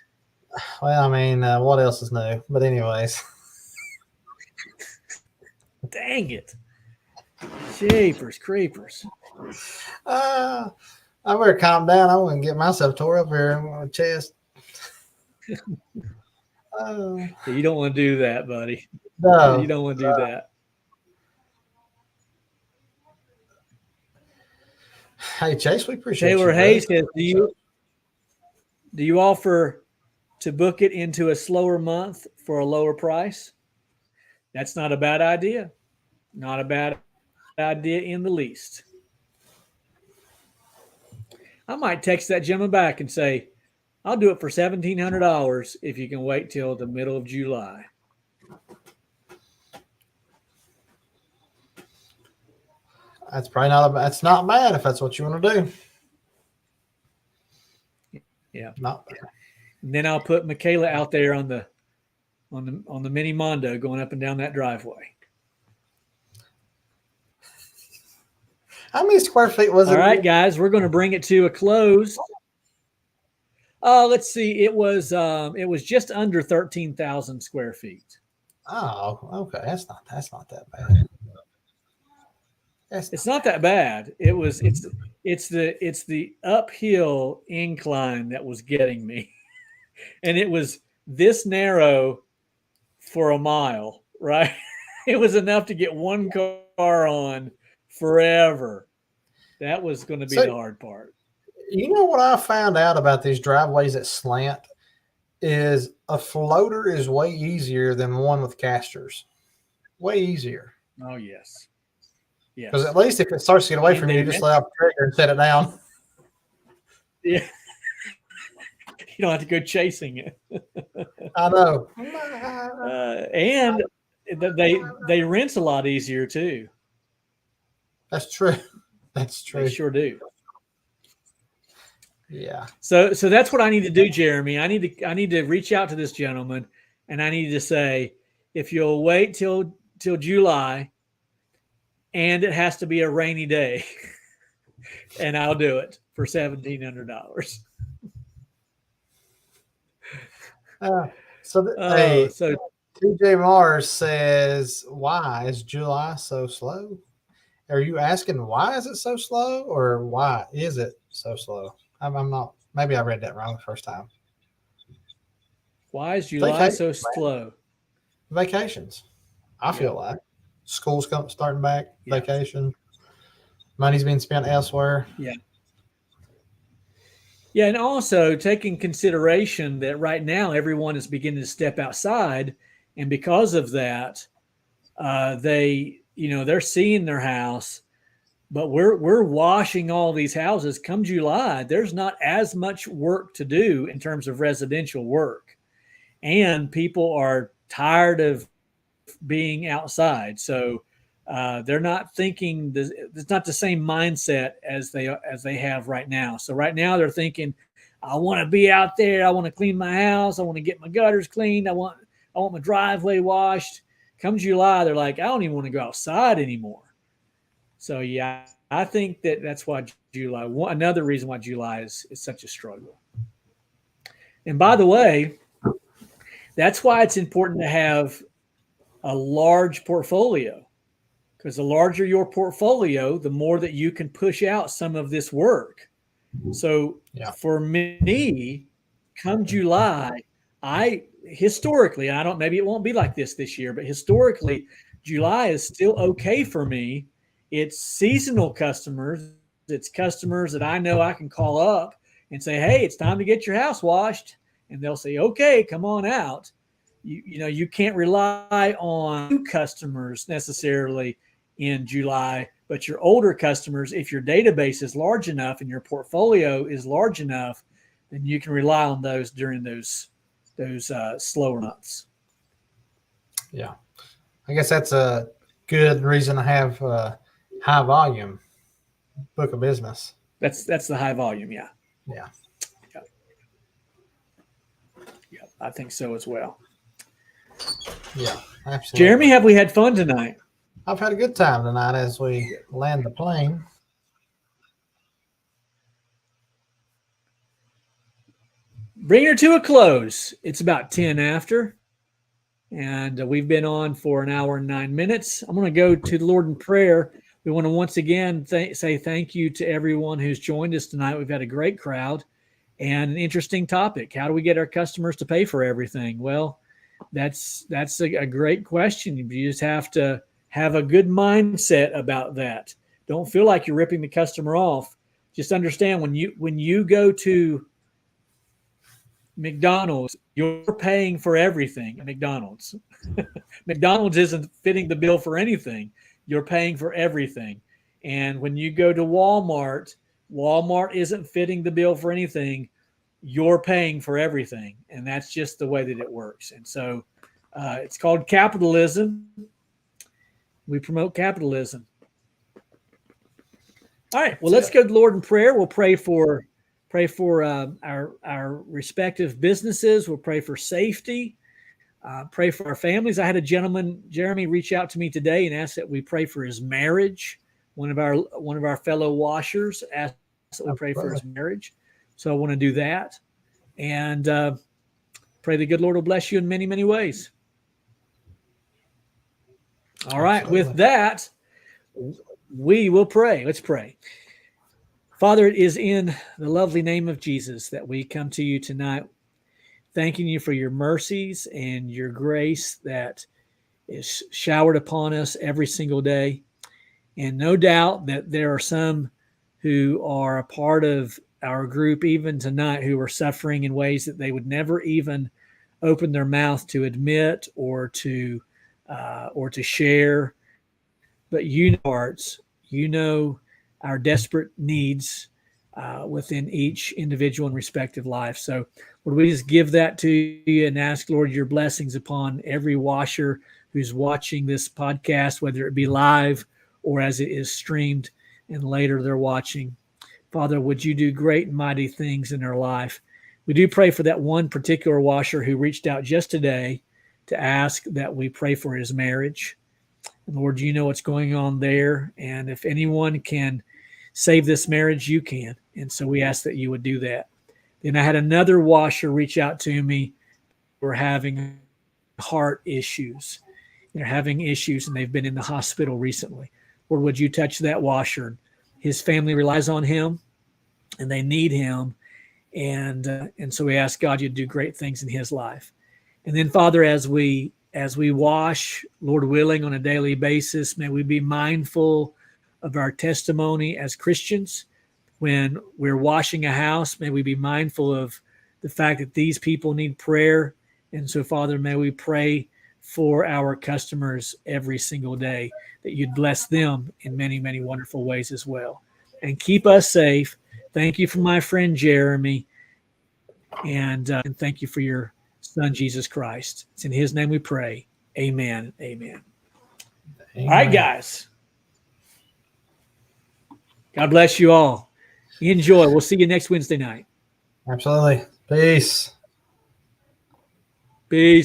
Well, I mean, what else is new? But anyways. Dang it. Jeepers creepers. I better calm down. I want to get myself tore up here in my chest. You don't want to do that, buddy. No. You don't want to do that. Hey, Chase, we appreciate Taylor you. Hayes says, do you offer to book it into a slower month for a lower price? That's not a bad idea. Not a bad idea in the least. I might text that gentleman back and say, I'll do it for $1,700 if you can wait till the middle of July. That's probably that's not bad if that's what you want to do. Yeah. Not bad. And then I'll put Michaela out there on the mini Mondo going up and down that driveway. How many square feet was it? All right, guys, we're going to bring it to a close. Let's see. It was just under 13,000 square feet. Oh, okay. That's not that bad. It's not that bad. It's the uphill incline that was getting me, and it was this narrow for a mile. Right, it was enough to get one car on forever. That was going to be So, the hard part. you know what I found out about these driveways that slant is a floater is way easier than one with casters. Way easier. Oh yes, Because yes. at least if it starts to get away And from they you, just let out the trigger and set it down. Yeah, you don't have to go chasing it. I know. And they rinse a lot easier too. That's true. That's They true. sure do. Yeah. So that's what I need to do, Jeremy. I need to reach out to this gentleman, and I need to say, if you'll wait till July, and it has to be a rainy day, and I'll do it for $1,700. Hey, So TJ Mars says, "Why is July so slow?" Are you asking why is it so slow, or why is it so slow? I'm not. Maybe I read that wrong the first time. why is July so slow? Vacations. I feel like school's starting back. Yeah. Vacation. Money's being spent elsewhere. Yeah. Yeah, and also taking consideration that right now everyone is beginning to step outside, and because of that, they're seeing their house, but we're washing all these houses. Come July, there's not as much work to do in terms of residential work, and people are tired of being outside, so they're not thinking. It's not the same mindset as they have right now. So right now they're thinking, I want to be out there. I want to clean my house. I want to get my gutters cleaned. I want my driveway washed. Come July, they're like, I don't even want to go outside anymore. So yeah, I think that's why July. Another reason why July is such a struggle. And by the way, that's why it's important to have a large portfolio, because the larger your portfolio, the more that you can push out some of this work. So for me, come July, historically, I don't, maybe it won't be like this year, but historically, July is still okay for me. It's seasonal customers. It's customers that I know I can call up and say, hey, it's time to get your house washed. And they'll say, okay, come on out. You can't rely on new customers necessarily in July, but your older customers, if your database is large enough and your portfolio is large enough, then you can rely on those during those slower months. Yeah, I guess that's a good reason to have high volume book of business. That's the high volume, yeah. Yeah, I think so as well. Yeah, absolutely. Jeremy, have we had fun tonight? I've had a good time tonight as we land the plane. Bring her to a close. It's about 10 after, and we've been on for an hour and 9 minutes. I'm going to go to the Lord in prayer. We want to once again say thank you to everyone who's joined us tonight. We've had a great crowd and an interesting topic. How do we get our customers to pay for everything? Well, that's a great question. You just have to have a good mindset about that. Don't feel like you're ripping the customer off. Just understand when you go to McDonald's, you're paying for everything at McDonald's. McDonald's isn't fitting the bill for anything. You're paying for everything. And when you go to Walmart, Walmart isn't fitting the bill for anything. You're paying for everything. And that's just the way that it works. And so it's called capitalism. We promote capitalism. All right. Well, let's go to the Lord in prayer. We'll pray for our respective businesses. We'll pray for safety. Pray for our families. I had a gentleman, Jeremy, reach out to me today and ask that we pray for his marriage. One of our fellow washers asked that we pray for his marriage. So I want to do that. And pray the good Lord will bless you in many, many ways. All right. Absolutely. With that, we will pray. Let's pray. Father, it is in the lovely name of Jesus that we come to you tonight, thanking you for your mercies and your grace that is showered upon us every single day. And no doubt that there are some who are a part of our group even tonight who are suffering in ways that they would never even open their mouth to admit or to share. But you know our hearts, you know our desperate needs within each individual and respective life. So Lord, we just give that to you and ask, Lord, your blessings upon every washer who's watching this podcast, whether it be live or as it is streamed and later they're watching. Father, would you do great and mighty things in their life? We do pray for that one particular washer who reached out just today to ask that we pray for his marriage. And Lord, you know what's going on there. And if anyone can save this marriage, you can. And so we ask that you would do that. Then I had another washer reach out to me. We're having heart issues. They're having issues and they've been in the hospital recently. Lord, would you touch that washer? His family relies on him and they need him. And so we ask God you'd do great things in his life. And then, Father, as we wash, Lord willing, on a daily basis, may we be mindful of our testimony as Christians. When we're washing a house, may we be mindful of the fact that these people need prayer. And so, Father, may we pray for our customers every single day, that you'd bless them in many, many wonderful ways as well. And keep us safe. Thank you for my friend Jeremy. And thank you for your son, Jesus Christ. It's in his name we pray. Amen. Amen. Amen. All right, guys. God bless you all. Enjoy. We'll see you next Wednesday night. Absolutely. Peace. Peace.